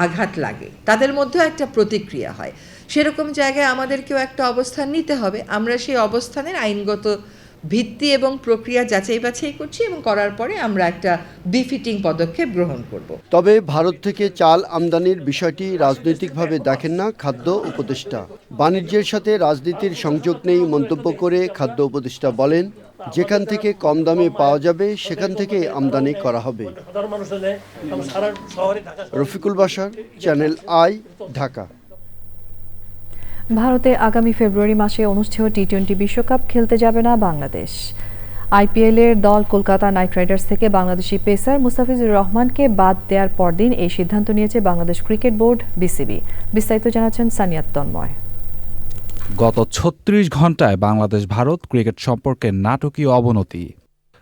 আঘাত লাগে, তাদের মধ্যেও একটা প্রতিক্রিয়া হয়। সেরকম জায়গায় আমাদেরকেও একটা অবস্থান নিতে হবে। আমরা সেই অবস্থানের আইনগত ভিত্তি এবং প্রক্রিয়া যাচাই বাছাই করছি এবং করার পরে আমরা একটা বিফিটিং পদক্ষেপ গ্রহণ করব। তবে ভারত থেকে চাল আমদানির বিষয়টি রাজনৈতিকভাবে দেখেন না খাদ্য উপদেষ্টা। বাণিজ্যের সাথে রাজনীতির সংযোগ নেই মন্তব্য করে খাদ্য উপদেষ্টা বলেন, যেখান থেকে কম দামে পাওয়া যাবে সেখান থেকে আমদানি করা হবে। Rafiqul Bashar, channel I, Dhaka. ভারতে আগামী ফেব্রুয়ারি মাসে অনুষ্ঠেয় টি-20 বিশ্বকাপ খেলতে যাবে না বাংলাদেশ। আইপিএলের দল কলকাতা নাইট রাইডার্স থেকে বাংলাদেশি পেসার মুস্তাফিজুর রহমানকে বাদ দেওয়ার পরদিন এই সিদ্ধান্ত নিয়েছে বাংলাদেশ ক্রিকেট বোর্ড বিসিবি। বিস্তারিত জানাচ্ছেন সানিয়াত তন্ময়। গত 36 ঘন্টায় বাংলাদেশ ভারত ক্রিকেট সম্পর্কে নাটকীয় অবনতি।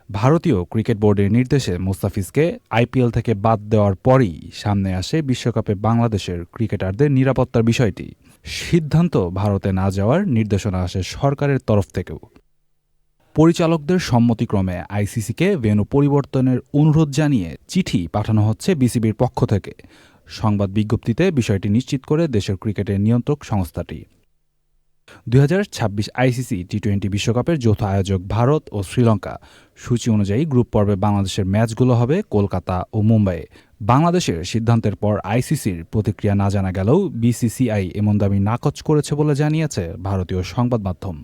ভারতীয় ক্রিকেট বোর্ডের নির্দেশে মুস্তাফিজকে আইপিএল থেকে বাদ দেওয়ার পরই সামনে আসে বিশ্বকাপে বাংলাদেশের ক্রিকেটারদের নিরাপত্তার বিষয়টি। সিদ্ধান্ত ভারতে না যাওয়ার নির্দেশনা আসে সরকারের তরফ থেকেও। পরিচালকদের সম্মতিক্রমে আইসিসিকে ভেন্যু পরিবর্তনের অনুরোধ জানিয়ে চিঠি পাঠানো হচ্ছে বিসিবির পক্ষ থেকে। সংবাদ বিজ্ঞপ্তিতে বিষয়টি নিশ্চিত করে দেশের ক্রিকেটের নিয়ন্ত্রক সংস্থাটি। 2026 আইসিসি টি-20 বিশ্বকাপের যৌথ আয়োজক ভারত ও শ্রীলঙ্কা। সূচি অনুযায়ী গ্রুপ পর্বে বাংলাদেশের ম্যাচগুলো হবে কলকাতা ও মুম্বাইয়ে। বাংলাদেশের সিদ্ধান্তের পর আইসিসির প্রতিক্রিয়া না জানা গেলেও বিসিসিআই এমন দাবি নাকচ করেছে বলে জানিয়েছে ভারতীয় সংবাদ মাধ্যম।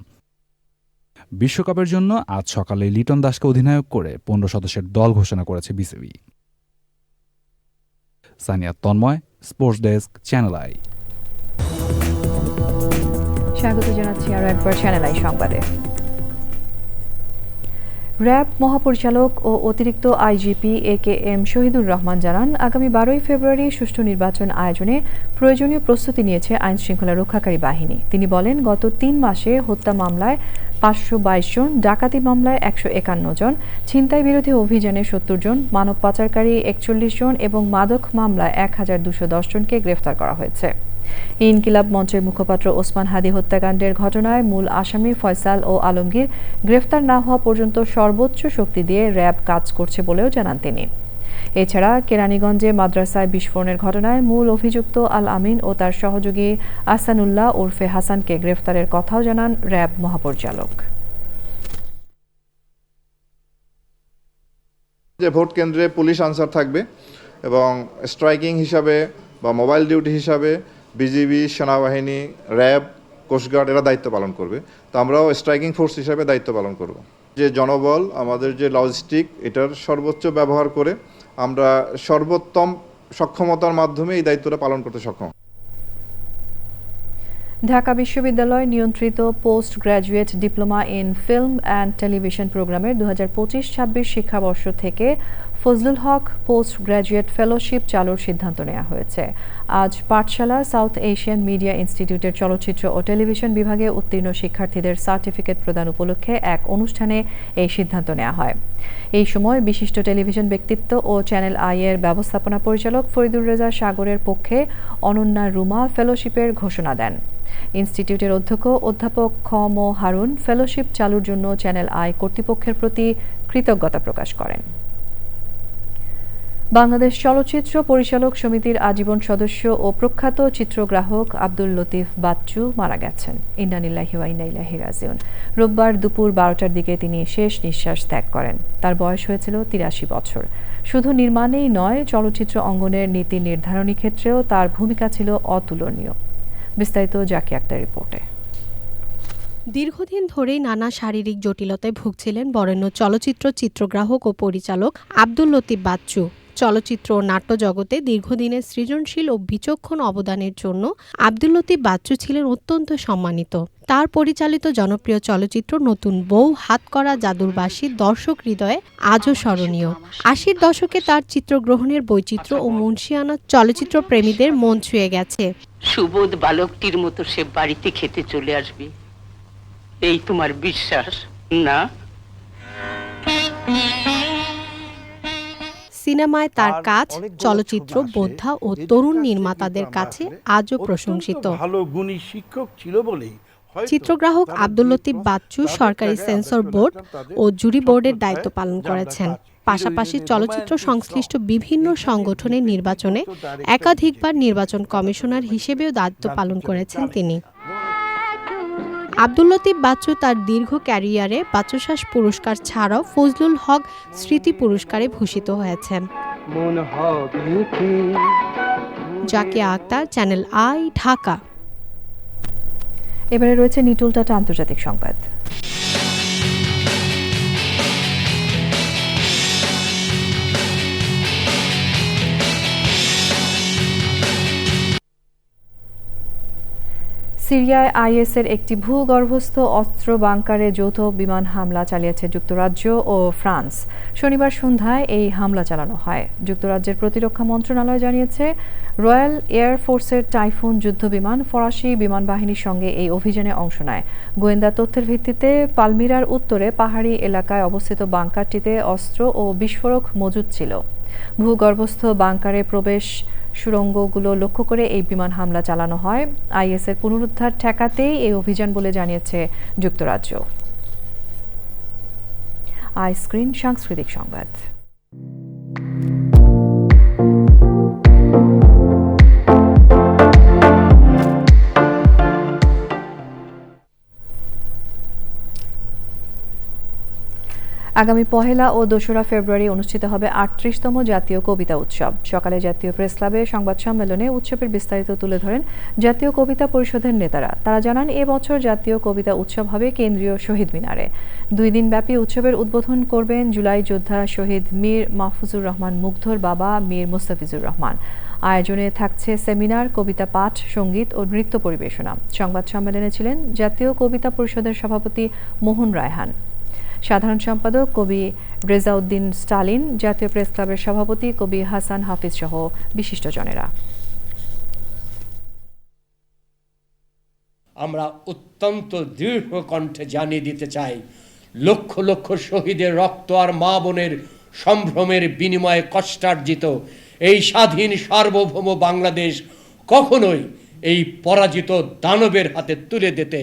বিশ্বকাপের জন্য আজ সকালে লিটন দাসকে অধিনায়ক করে 15 সদস্যের দল ঘোষণা করেছে BCB. Saniyat Tanmoy, sports desk, channel I. স্বাগত জানাচ্ছি আরও একবার চ্যানেল আই সংবাদে। র্যাব মহাপরিচালক ও অতিরিক্ত আইজিপি AKM শহীদুর রহমান জানান, আগামী 12ই ফেব্রুয়ারি সুষ্ঠু নির্বাচন আয়োজনে প্রয়োজনীয় প্রস্তুতি নিয়েছে আইন শৃঙ্খলা রক্ষাকারী বাহিনী। তিনি বলেন, গত 3 মাসে হত্যা মামলায় 522 জন, ডাকাতি মামলায় 151 জন, ছিনতাই বিরোধী অভিযানে 70 জন, মানব পাচারকারী 41 জন এবং মাদক মামলায় 1210 জনকে গ্রেফতার করা হয়েছে। ইনকিলাব মঞ্চের মুখপাত্র ওসমান হাদি হত্যাকাণ্ডের ঘটনায় মূল আসামি ফয়সাল ও আলমগীর গ্রেফতার না হওয়া পর্যন্ত সর্বোচ্চ শক্তি দিয়ে র্যাব কাজ করছে বলেও জানান তিনি। এছাড়া কেরানীগঞ্জে মাদ্রাসায় বিস্ফোরণের ঘটনায় মূল অভিযুক্ত আল আমিন ও তার সহযোগী আহসানুল্লাহ ওরফে হাসানকে গ্রেফতারের কথাও জানান র্যাব মহাপরিচালক। যে ভোট কেন্দ্রে পুলিশ আনসার থাকবে এবং স্ট্রাইকিং হিসাবে বা মোবাইল ডিউটি হিসাবে বিজিবি, সেনাবাহিনী, র্যাব, কোস্টগার্ড এরা দায়িত্ব পালন করবে। তো আমরাও স্ট্রাইকিং ফোর্স হিসাবে দায়িত্ব পালন করব। যে জনবল, আমাদের যে লজিস্টিক, এটার সর্বোচ্চ ব্যবহার করে আমরা সর্বোত্তম সক্ষমতার মাধ্যমে এই দায়িত্বটা পালন করতে সক্ষম। ঢাকা বিশ্ববিদ্যালয় নিয়ন্ত্রিত post graduate diploma in film and television প্রোগ্রামের 2025-26 শিক্ষাবর্ষ থেকে ফজলুল হক পোস্ট গ্র্যাজুয়েট ফেলোশিপ চালুর সিদ্ধান্ত নেওয়া হয়েছে। আজ পাঠশালা সাউথ এশিয়ান মিডিয়া ইনস্টিটিউটের চলচ্চিত্র ও টেলিভিশন বিভাগে উত্তীর্ণ শিক্ষার্থীদের সার্টিফিকেট প্রদান উপলক্ষে এক অনুষ্ঠানে এই সিদ্ধান্ত নেওয়া হয়। এই সময় বিশিষ্ট টেলিভিশন ব্যক্তিত্ব ও চ্যানেল আই এর ব্যবস্থাপনা পরিচালক ফরিদুর রেজা সাগরের পক্ষে অনন্যা রুমা ফেলোশিপের ঘোষণা দেন। ইনস্টিটিউটের অধ্যক্ষ অধ্যাপক খ ম হারুন ফেলোশিপ চালুর জন্য চ্যানেল আই কর্তৃপক্ষের প্রতি কৃতজ্ঞতা প্রকাশ করেন। বাংলাদেশ চলচ্চিত্র পরিচালক সমিতির আজীবন সদস্য ও প্রখ্যাত চিত্রগ্রাহক আব্দুল লতিফ বাচ্চু মারা গেছেন। ইন্না লিল্লাহি ওয়া ইন্না ইলাইহি রাজিউন। রোববার দুপুর 12টার দিকে তিনি শেষ নিঃশ্বাস ত্যাগ করেন। তার বয়স হয়েছিল 83 বছর। শুধু নির্মাণেই নয়, চলচ্চিত্র অঙ্গনের নীতি নির্ধারণী ক্ষেত্রেও তার ভূমিকা ছিল অতুলনীয়। বিস্তারিত জাকি আক্তার রিপোর্টে। দীর্ঘদিন ধরেই নানা শারীরিক জটিলতায় ভুগছিলেন বরেণ্য চলচ্চিত্র চিত্রগ্রাহক ও পরিচালক আব্দুল লতিফ বাচ্চু। চলচ্চিত্র ও নাট্য জগতে দীর্ঘদিনের সৃজনশীল ও বিচক্ষণ অবদানের জন্য আব্দুল লতিফ বাচ্চু ছিলেন অত্যন্ত সম্মানিত। তার পরিচালিত জনপ্রিয় চলচ্চিত্র নতুন বউ, হাতকড়া, জাদুর বাঁশি দর্শক হৃদয়ে আজও স্মরণীয়। 80-র দশকে তার চিত্রগ্রহণের বৈচিত্র্য ও মুন্সিয়ানা চলচ্চিত্র প্রেমীদের মন ছুঁয়ে গেছে। সুবোধ বালকটির মতো সে বাড়িতে খেতে চলে আসবে, এই তোমার বিশ্বাস না? সিনেমায় তার কাজ চলচ্চিত্র বোদ্ধা ও তরুণ নির্মাতাদের কাছে আজও প্রশংসিত। ভালো গুণী শিক্ষক ছিল বলেই চিত্রগ্রাহক আব্দুল লতিফ বাচ্চু সরকারি সেন্সর বোর্ড ও জুরি বোর্ডের দায়িত্ব পালন করেছেন। পাশাপাশি চলচ্চিত্র সংশ্লিষ্ট বিভিন্ন সংগঠনের নির্বাচনে একাধিকবার নির্বাচন কমিশনার হিসেবেও দায়িত্ব পালন করেছেন তিনি। আব্দুল লতিফ বাচ্চু তার দীর্ঘ ক্যারিয়ারে বাচ্চুশ্বাস পুরস্কার ছাড়াও ফজলুল হক স্মৃতি পুরস্কারে ভূষিত হয়েছেন। Zakia Akter, channel I, Dhaka. এবারে রয়েছে নিটুল টাটা আন্তর্জাতিক সংবাদ। সিরিয়ায় আইএসের একটি ভূগর্ভস্থ অস্ত্র বাংকারে যৌথ বিমান হামলা চালিয়েছে যুক্তরাজ্য ও ফ্রান্স। শনিবার সন্ধ্যায় এই হামলা চালানো হয়। যুক্তরাজ্যের প্রতিরক্ষা মন্ত্রণালয় জানিয়েছে, রয়্যাল এয়ার ফোর্সের টাইফুন যুদ্ধবিমান ফরাসি বিমান বাহিনীর সঙ্গে এই অভিযানে অংশ নেয়। গোয়েন্দা তথ্যের ভিত্তিতে পালমিরার উত্তরে পাহাড়ি এলাকায় অবস্থিত বাংকারটিতে অস্ত্র ও বিস্ফোরক মজুদ ছিল। ভূগর্ভস্থ বাংকারে প্রবেশ সুড়ঙ্গগুলো লক্ষ্য করে এই বিমান হামলা চালানো হয়। আইএসের পুনরুদ্ধার ঠেকাতেই এই অভিযান বলে জানিয়েছে যুক্তরাজ্য। আইস্ক্রিন সাংস্কৃতিক সংবাদ। আগামী 1 ও 2 ফেব্রুয়ারি অনুষ্ঠিত হবে 38তম জাতীয় কবিতা উৎসব। সকালে জাতীয় প্রেস ক্লাবে সংবাদ সম্মেলনে উৎসবের বিস্তারিত তুলে ধরেন জাতীয় কবিতা পরিষদের নেতারা। তারা জানান, এবছর জাতীয় কবিতা উৎসব হবে কেন্দ্রীয় শহীদ মিনারে। 2 দিনব্যাপী উৎসবের উদ্বোধন করবেন জুলাই যোদ্ধা শহীদ মীর মাহফুজুর রহমান মুগ্ধর বাবা মীর মোস্তাফিজুর রহমান। আয়োজনে থাকছে সেমিনার, কবিতা পাঠ, সঙ্গীত ও নৃত্য পরিবেশনা। সংবাদ সম্মেলনে ছিলেন জাতীয় কবিতা পরিষদের সভাপতি মোহন রায়হান, সাধারণ সম্পাদক কবি রেজাউদ্দিন স্টালিন, জাতীয় প্রেস ক্লাবের সভাপতি কবি হাসান হাফিজ সহ বিশিষ্টজনেরা। আমরা অত্যন্ত দৃঢ় কণ্ঠে জানিয়ে দিতে চাই, লক্ষ লক্ষ শহীদের রক্ত আর মা বোনের সম্ভ্রমের বিনিময়ে কষ্টার্জিত এই স্বাধীন সার্বভৌম বাংলাদেশ কখনোই এই পরাজিত দানবের হাতে তুলে দিতে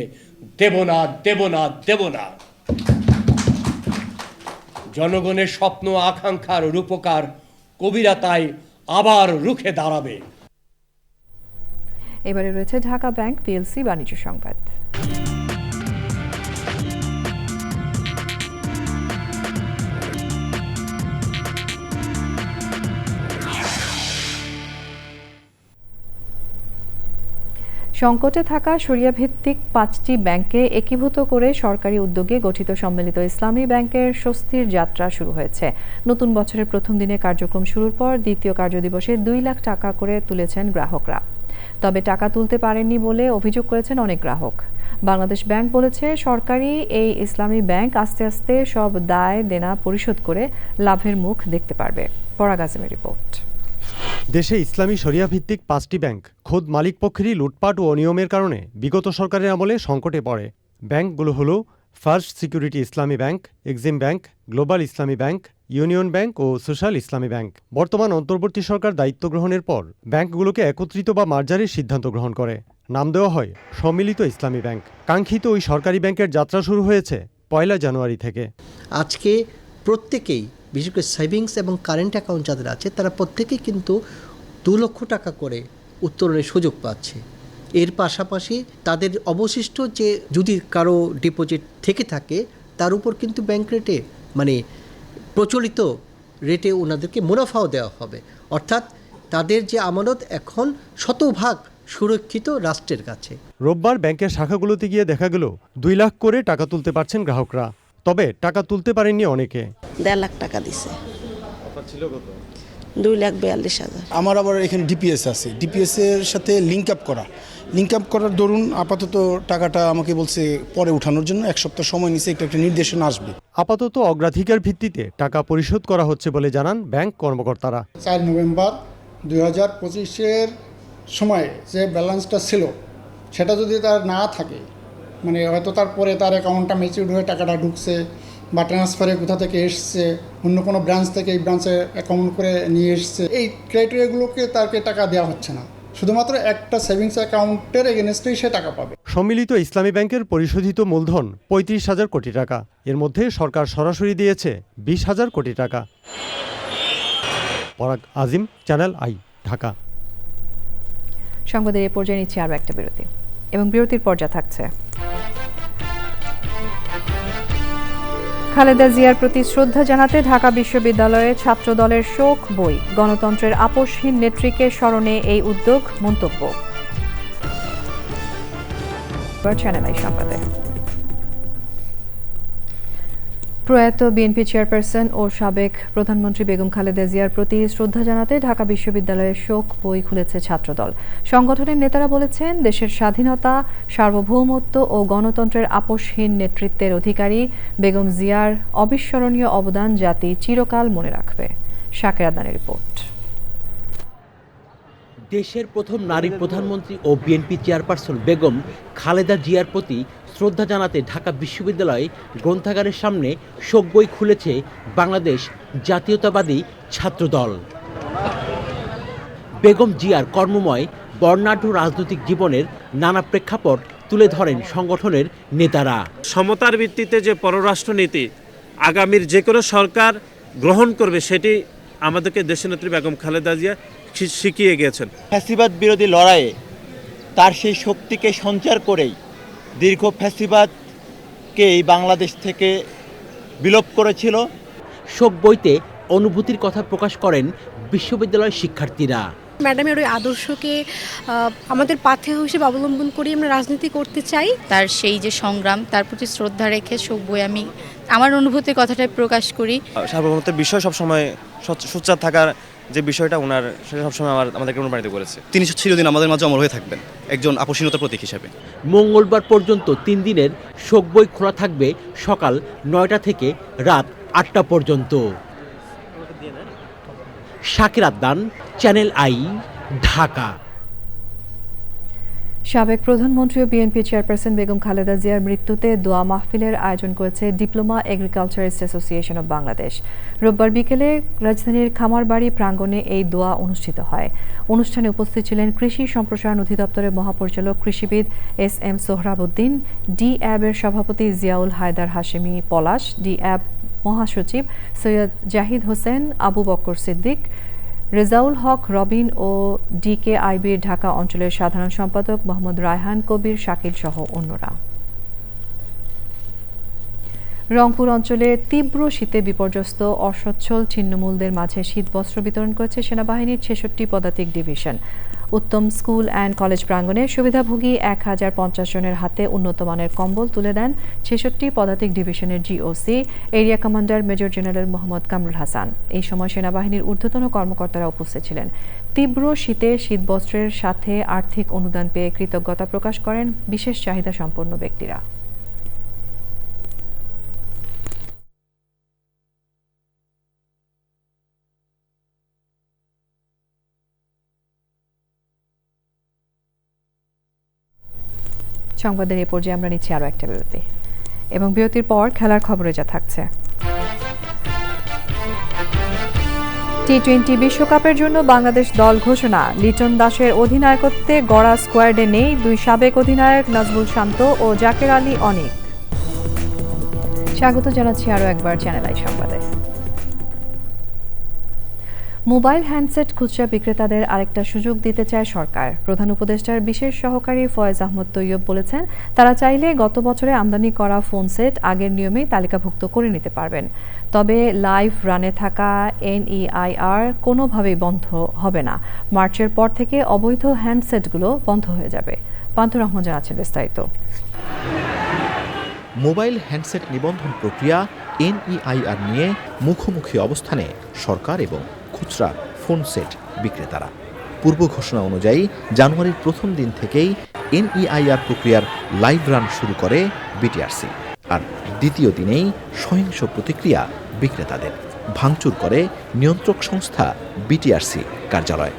দেব না, দেব না, দেব না। জনগণের স্বপ্ন আকাঙ্ক্ষার রূপকার কবিরা তাই আবার রুখে দাঁড়াবে। এবারে রয়েছে ঢাকা ব্যাংক পিএলসি বাণিজ্য সংবাদ। সংকটে থাকা শরিয়া ভিত্তিক 5টি ব্যাংকে একীভূত করে সরকারি উদ্যোগে গঠিত সম্মিলিত ইসলামী ব্যাংকের স্বস্তির যাত্রা শুরু হয়েছে। নতুন বছরের প্রথম দিনে কার্যক্রম শুরুর পর দ্বিতীয় কার্যদিবসে 2 লাখ টাকা করে তুলেছেন গ্রাহকরা। তবে টাকা তুলতে পারেননি বলে অভিযোগ করেছেন অনেক গ্রাহক। বাংলাদেশ ব্যাংক বলেছে, সরকারি এই ইসলামী ব্যাংক আস্তে আস্তে সব দায় দেনা পরিশোধ করে লাভের মুখ দেখতে পারবে। পরাগ আজমের রিপোর্ট। দেশে ইসলামী শরিয়া ভিত্তিক 5টি ব্যাংক খোদ মালিক পক্ষেরই লুটপাট ও অনিয়মের কারণে বিগত সরকারের আমলে সংকটে পড়ে। ব্যাংকগুলো হলো ফার্স্ট সিকিউরিটি ইসলামী ব্যাংক, এক্সিম ব্যাংক, গ্লোবাল ইসলামী ব্যাংক, ইউনিয়ন ব্যাংক ও সোশ্যাল ইসলামী ব্যাংক। বর্তমান অন্তর্বর্তী সরকার দায়িত্ব গ্রহণের পর ব্যাংকগুলোকে একত্রিত বা মার্জারের সিদ্ধান্ত গ্রহণ করে। নাম দেওয়া হয় সম্মিলিত ইসলামী ব্যাংক। কাঙ্ক্ষিত ওই সরকারি ব্যাংকের যাত্রা শুরু হয়েছে 1 জানুয়ারি থেকে। আজকে প্রত্যেকেই, বিশেষ করে সেভিংস এবং কারেন্ট অ্যাকাউন্ট যাদের আছে, তারা প্রত্যেকেই কিন্তু 2 লক্ষ টাকা করে উত্তোলনের সুযোগ পাচ্ছে। এর পাশাপাশি তাদের অবশিষ্ট যে যদি কারো ডিপোজিট থেকে থাকে তার উপর কিন্তু ব্যাংক রেটে প্রচলিত রেটে ওনাদেরকে মুনাফাও দেওয়া হবে। অর্থাৎ তাদের যে আমানত এখন শতভাগ সুরক্ষিত রাষ্ট্রের কাছে। রোববার ব্যাংকের শাখাগুলোতে গিয়ে দেখা গেল 2 লাখ করে টাকা তুলতে পারছেন গ্রাহকরা। তবে টাকা তুলতে পারেননি অনেকে। 1.5 লাখ টাকা দিছে। ছিল কত? 2,42,000। আমার আবার এখানে ডিপিএস আছে, ডিপিএস এর সাথে লিঙ্ক আপ করার দরুন আপাতত টাকাটা আমাকে বলছে পরে উঠানোর জন্য 1 সপ্তাহ সময় নিচ্ছে, একটা নির্দেশনা আসবে। আপাতত অগ্রাধিকার ভিত্তিতে টাকা পরিশোধ করা হচ্ছে বলে জানান ব্যাংক কর্মকর্তারা। 4 নভেম্বর 2025-এর সময় যে ব্যালেন্সটা ছিল সেটা যদি তার না থাকে, হয়তো তারপরে তার অ্যাকাউন্টটা ম্যাচিউর হয়ে টাকাটা ঢুকছে বা ট্রান্সফারে কোথা থেকে এসছে, অন্য কোনো ব্রাঞ্চ থেকে এই ব্রাঞ্চে অ্যাকাউন্ট করে নিয়ে এসছে, এই ক্রাইটেরিয়াগুলোকে তাকে টাকা দেওয়া হচ্ছে না। শুধুমাত্র একটা সেভিংস অ্যাকাউন্টের এগেনস্টেই সে টাকা পাবে। সম্মিলিত ইসলামী ব্যাংকের পরিশোধিত মূলধন 35,000 কোটি টাকা। এর মধ্যে সরকার সরাসরি দিয়েছে 20,000 কোটি টাকা। পরাগ আজিম, চ্যানেল আই, ঢাকা। সংবাদের এ পর্যায়ে নিচ্ছে আরও একটা বিরতি, এবং বিরতির পর্যায়ে থাকছে খালেদা জিয়ার প্রতি শ্রদ্ধা জানাতে ঢাকা বিশ্ববিদ্যালয়ে ছাত্র দলের শোক বই। গণতন্ত্রের আপোষহীন নেত্রীকে স্মরণে এই উদ্যোগ, মন্তব্য। চ্যানেল আই সংবাদে প্রয়াত বিএনপি চেয়ারপারসন ও সাবেক প্রধানমন্ত্রী বেগম খালেদা জিয়ার প্রতি শ্রদ্ধা জানাতে ঢাকা বিশ্ববিদ্যালয়ের শোক বই খুলেছে ছাত্রদল। সংগঠনের নেতারা বলেছেন, দেশের স্বাধীনতা, সার্বভৌমত্ব ও গণতন্ত্রের আপোষহীন নেতৃত্বের অধিকারী বেগম জিয়ার অবিস্মরণীয় অবদান জাতি চিরকাল মনে রাখবে। শাকের আদনানের রিপোর্ট। দেশের প্রথম নারী প্রধানমন্ত্রী ও বিএনপি চেয়ারপারসন বেগম খালেদা জিয়ার প্রতি শ্রদ্ধা জানাতে ঢাকা বিশ্ববিদ্যালয়ে গ্রন্থাগারের সামনে শোক বই খুলেছে বাংলাদেশ জাতীয়তাবাদী ছাত্রদল। বেগম জিয়ার কর্মময় বর্ণাঢ্য রাজনৈতিক জীবনের নানা প্রেক্ষাপট তুলে ধরেন সংগঠনের নেতারা। সমতার ভিত্তিতে যে পররাষ্ট্রনীতি আগামীর যে কোনো সরকার গ্রহণ করবে, সেটি আমাদেরকে দেশনেত্রী বেগম খালেদা জিয়া শিখিয়ে গিয়েছেন। ফ্যাসিবাদ বিরোধী লড়াইয়ে তার সেই শক্তিকে সঞ্চার করেই দীর্ঘ ফ্যাসিবাদকে এই বাংলাদেশ থেকে বিলোপ করেছিল। শোক বইতে অনুভূতির কথা প্রকাশ করেন বিশ্ববিদ্যালয়ের শিক্ষার্থীরা। ম্যাডামের ওই আদর্শকে আমাদের পাথেয় হিসেবে অবলম্বন করি আমরা রাজনীতি করতে চাই। তার সেই যে সংগ্রাম, তার প্রতি শ্রদ্ধা রেখে শোক বই আমি আমার অনুভূতির কথাটাই প্রকাশ করি। সার্বভৌমত্বের বিষয় সবসময় সোচ্চার থাকার যে বিষয়টা ওনার, সেটা সবসময় আমাদেরকে অনুপ্রাণিত করেছে। তিনি চিরদিন আমাদের মাঝে অমর হয়ে থাকবেন একজন আপোষহীনতার প্রতীক হিসেবে। মঙ্গলবার পর্যন্ত 3 দিনের শোক বই খোলা থাকবে সকাল 9টা থেকে রাত 8টা পর্যন্ত। Shakir Adnan, channel I, Dhaka. সাবেক প্রধানমন্ত্রী ও বিএনপি চেয়ারপারসন বেগম খালেদা জিয়ার মৃত্যুতে দোয়া মাহফিলের আয়োজন করেছে diploma agriculturist association of Bangladesh. রোববার বিকেলে রাজধানীর খামারবাড়ি প্রাঙ্গণে এই দোয়া অনুষ্ঠিত হয়। অনুষ্ঠানে উপস্থিত ছিলেন কৃষি সম্প্রসারণ অধিদপ্তরের মহাপরিচালক কৃষিবিদ SM সোহরাবউদ্দিন, DAB-এর সভাপতি জিয়াউল হায়দার হাশেমি পলাশ, DAB মহাসচিব সৈয়দ জাহিদ হোসেন, আবু বকর সিদ্দিক, রেজাউল হক রবিন ও DKIB-র ঢাকা অঞ্চলের সাধারণ সম্পাদক মোহাম্মদ রায়হান কবির শাকিল সহ অন্যরা। রংপুর অঞ্চলে তীব্র শীতে বিপর্যস্ত অসচ্ছল ছিন্নমূলদের মাঝে শীতবস্ত্র বিতরণ করেছে সেনাবাহিনীর 66 পদাতিক division. Uttam school and college প্রাঙ্গণে সুবিধাভোগী 1050 জনের হাতে উন্নত মানের কম্বল তুলে দেন 66 পদাতিক ডিভিশনের GOC area commander major general Mohammad Kamrul Hasan. এই সময় সেনাবাহিনীর ঊর্ধ্বতন কর্মকর্তারা উপস্থিত ছিলেন। তীব্র শীতে শীতবস্ত্রের সাথে আর্থিক অনুদান পেয়ে কৃতজ্ঞতা প্রকাশ করেন বিশেষ চাহিদা সম্পন্ন ব্যক্তিরা। সংবাদের এই পর্যায়ে আমরা নিচ্ছি আরও একটা বিরতি এবং বিরতির পর খেলার খবরে যা থাকছে। টি-20 বিশ্বকাপের জন্য বাংলাদেশ দল ঘোষণা। লিটন দাসের অধিনায়কত্বে গড়া স্কোয়াডে নেই দুই সাবেক অধিনায়ক নাজমুল শান্ত ও জাকের আলী অনিক। স্বাগত জানাচ্ছি আরও একবার চ্যানেল আই সংবাদে। মোবাইল হ্যান্ডসেট খুচরা বিক্রেতাদের আরেকটা সুযোগ দিতে চায় সরকার। প্রধান উপদেষ্টার বিশেষ সহকারী ফয়েজ আহমদ তৈয়ব বলেছেন, তারা চাইলে গত বছরে আমদানি করা ফোন সেট আগের নিয়মেই তালিকাভুক্ত করে নিতে পারবেন। তবে লাইভ রানে থাকা NEIR কোনোভাবেই বন্ধ হবে না। মার্চের পর থেকে অবৈধ হ্যান্ডসেটগুলো বন্ধ হয়ে যাবে। পান্থ রহমান জানাচ্ছেন বিস্তারিত। মোবাইল হ্যান্ডসেট নিবন্ধন প্রক্রিয়া NEIR নিয়ে মুখোমুখি অবস্থানে সরকার এবং খুচরা ফোন সেট বিক্রেতারা। পূর্ব ঘোষণা অনুযায়ী জানুয়ারির প্রথম দিন থেকেই NEIR প্রক্রিয়ার লাইভ রান শুরু করে বিটিআরসি, আর দ্বিতীয় দিনেই সহিংস প্রতিক্রিয়া বিক্রেতাদের। ভাঙচুর করে নিয়ন্ত্রক সংস্থা বিটিআরসি কার্যালয়।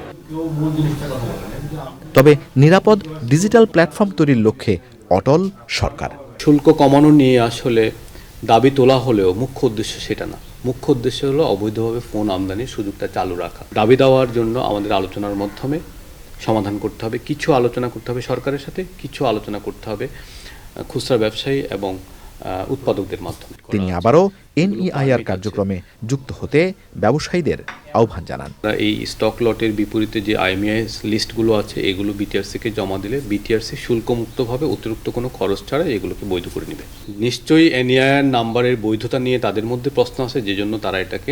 তবে নিরাপদ ডিজিটাল প্ল্যাটফর্ম তৈরির লক্ষ্যে অটল সরকার। শুল্ক কমানো নিয়ে আসলে দাবি তোলা হলেও মুখ্য উদ্দেশ্য সেটা না। মুখ্য উদ্দেশ্য হলো অবৈধভাবে ফোন আমদানির সুযোগটা চালু রাখা। দাবি দেওয়ার জন্য আমাদের আলোচনার মাধ্যমে সমাধান করতে হবে। কিছু আলোচনা করতে হবে সরকারের সাথে, কিছু আলোচনা করতে হবে খুচরা ব্যবসায়ী এবং উৎপাদকদের মাধ্যমে। তিনি আবারও NEIR কার্যক্রমে যুক্ত হতে ব্যবসায়ীদের আহ্বান জানান। এই স্টক লটের বিপরীতে যে IMEI লিস্টগুলো আছে এগুলো বিটিআরসিকে জমা দিলে বিটিআরসি শুল্কমুক্তভাবে অতিরিক্ত কোনো খরচ ছাড়া এগুলোকে বৈধ করে নেবে। নিশ্চয়ই NEIR নাম্বারের বৈধতা নিয়ে তাদের মধ্যে প্রশ্ন আছে, যে জন্য তারা এটাকে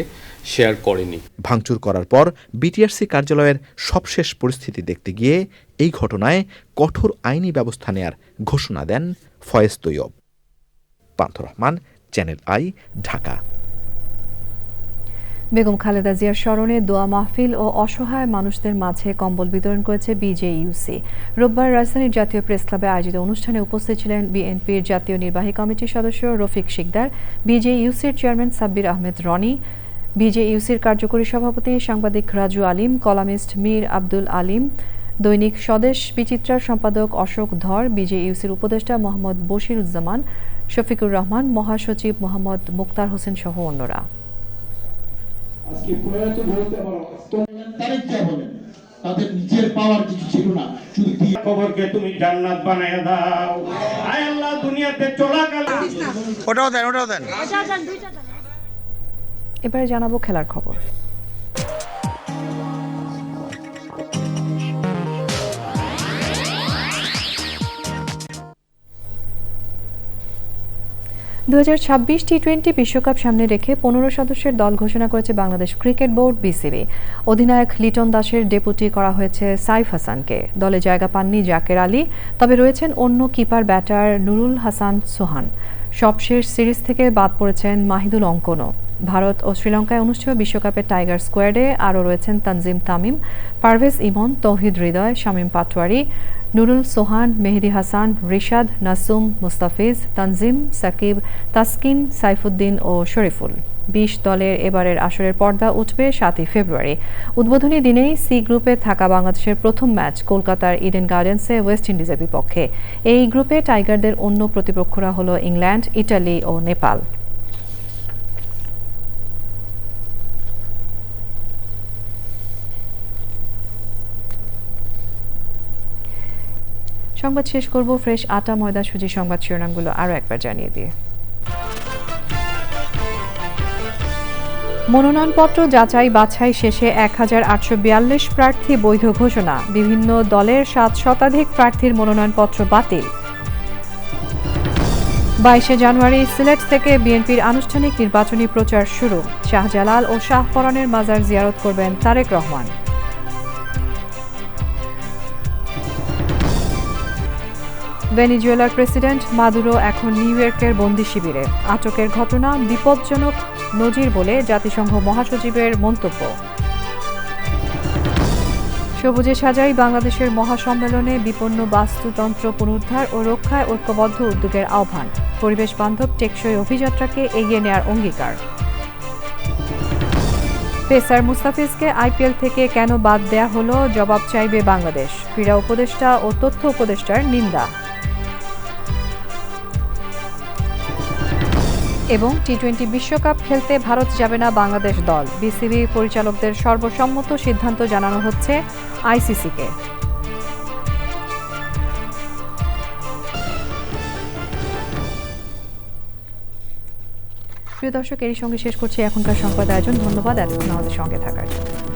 শেয়ার করেনি। ভাঙচুর করার পর বিটিআরসি কার্যালয়ের সবশেষ পরিস্থিতি দেখতে গিয়ে এই ঘটনায় কঠোর আইনি ব্যবস্থা নেয়ার ঘোষণা দেন ফয়েজ তৈয়ব। পান্থ রহমান, চ্যানেল আই, ঢাকা। বেগম খালেদা জিয়ার স্মরণে দোয়া মাহফিল ও অসহায় মানুষদের মাঝে কম্বল বিতরণ করেছে BJUC। রোববার রাজধানীর জাতীয় প্রেস ক্লাবে আয়োজিত অনুষ্ঠানে উপস্থিত ছিলেন বিএনপির জাতীয় নির্বাহী কমিটির সদস্য রফিক শিকদার, BJUCর চেয়ারম্যান সাব্বির আহমেদ রনি, BJUCর কার্যকরী সভাপতি সাংবাদিক রাজু আলিম, কলামিস্ট মীর আব্দুল আলিম, দৈনিক স্বদেশ বিচিত্রার সম্পাদক অশোক ধর, BJUCর উপদেষ্টা মোহাম্মদ বশিরুজ্জামান, শফিকুর রহমান, মহাসচিব মোহাম্মদ মুক্তার হোসেন সহ অন্যরা। তাদের নিজের পাওয়ার কিছু ছিল না, শুধু খবরকে তুমি জান্নাত বানায়া দাও। আয় আল্লাহ, দুনিয়াতে চলাকাল ওটাও দেন। এবারে জানাবো খেলার খবর। টি-20 বিশ্বকাপ সামনে রেখে 15 সদস্যের দল ঘোষণা করেছে বাংলাদেশ ক্রিকেট বোর্ড BCB। অধিনায়ক লিটন দাসের ডেপুটি করা হয়েছে সাইফ হাসানকে। দলে জায়গা পাননি জাকের আলী, তবে রয়েছেন অন্য কিপার ব্যাটার নুরুল হাসান সোহান। সবশেষ সিরিজ থেকে বাদ পড়েছেন মাহিদুল অঙ্কনও। ভারত ও শ্রীলঙ্কায় অনুষ্ঠেয় বিশ্বকাপের টাইগার স্কোয়াডে আরও রয়েছেন তানজিম তামিম, পারভেজ ইমন, তৌহিদ হৃদয়, শামীম পাটোয়ারি, নুরুল সোহান, মেহেদি হাসান, রিশাদ, নাসুম, মুস্তাফিজ, তানজিম, সাকিব, তাসকিন, সাইফুদ্দিন ও শরীফুল। 20 দলের এবারের আসরের পর্দা উঠবে 7 ফেব্রুয়ারি। উদ্বোধনী দিনেই সি গ্রুপে থাকা বাংলাদেশের প্রথম ম্যাচ কলকাতার ইডেন গার্ডেন্সে ওয়েস্ট ইন্ডিজের বিপক্ষে। এই গ্রুপে টাইগারদের অন্য প্রতিপক্ষরা হলো ইংল্যান্ড, ইটালি ও নেপাল। সংবাদ শেষ করব ফ্রেশ আটা ময়দা সুজি সংবাদ শিরোনামগুলো আরও একবার জানিয়ে দিয়ে। মনোনয়নপত্র যাচাই বাছাই শেষে 1842 প্রার্থী বৈধ ঘোষণা। বিভিন্ন দলের 7 শতাধিক প্রার্থীর মনোনয়নপত্র বাতিল। 22 জানুয়ারি সিলেট থেকে বিএনপির আনুষ্ঠানিক নির্বাচনী প্রচার শুরু। শাহজালাল ও শাহপরানের মাজার জিয়ারত করবেন তারেক রহমান। ভেনেজুয়েলার প্রেসিডেন্ট মাদুরো এখন নিউ ইয়র্কের বন্দি শিবিরে। আটকের ঘটনা বিপজ্জনক নজির বলে জাতিসংঘ মহাসচিবের মন্তব্য। সবুজে সাজাই বাংলাদেশের মহাসম্মেলনে বিপন্ন বাস্তুতন্ত্র পুনরুদ্ধার ও রক্ষায় ঐক্যবদ্ধ উদ্যোগের আহ্বান। পরিবেশ বান্ধব টেকসই অভিযাত্রাকে এগিয়ে নেওয়ার অঙ্গীকার। পেসার মুস্তাফিজকে IPL থেকে কেন বাদ দেয়া হলো, জবাব চাইবে বাংলাদেশ। ক্রীড়া উপদেষ্টা ও তথ্য উপদেষ্টার নিন্দা। এবং টি-20 বিশ্বকাপ খেলতে ভারত যাবে না বাংলাদেশ দল। বিসিবি পরিচালকদের সর্বসম্মত সিদ্ধান্ত জানানো হচ্ছে আইসিসিকে। প্রিয় দর্শক, এরই সঙ্গে শেষ করছি এখনকার সংবাদ আয়োজন। ধন্যবাদ এতক্ষণ আমাদের সঙ্গে থাকার জন্য।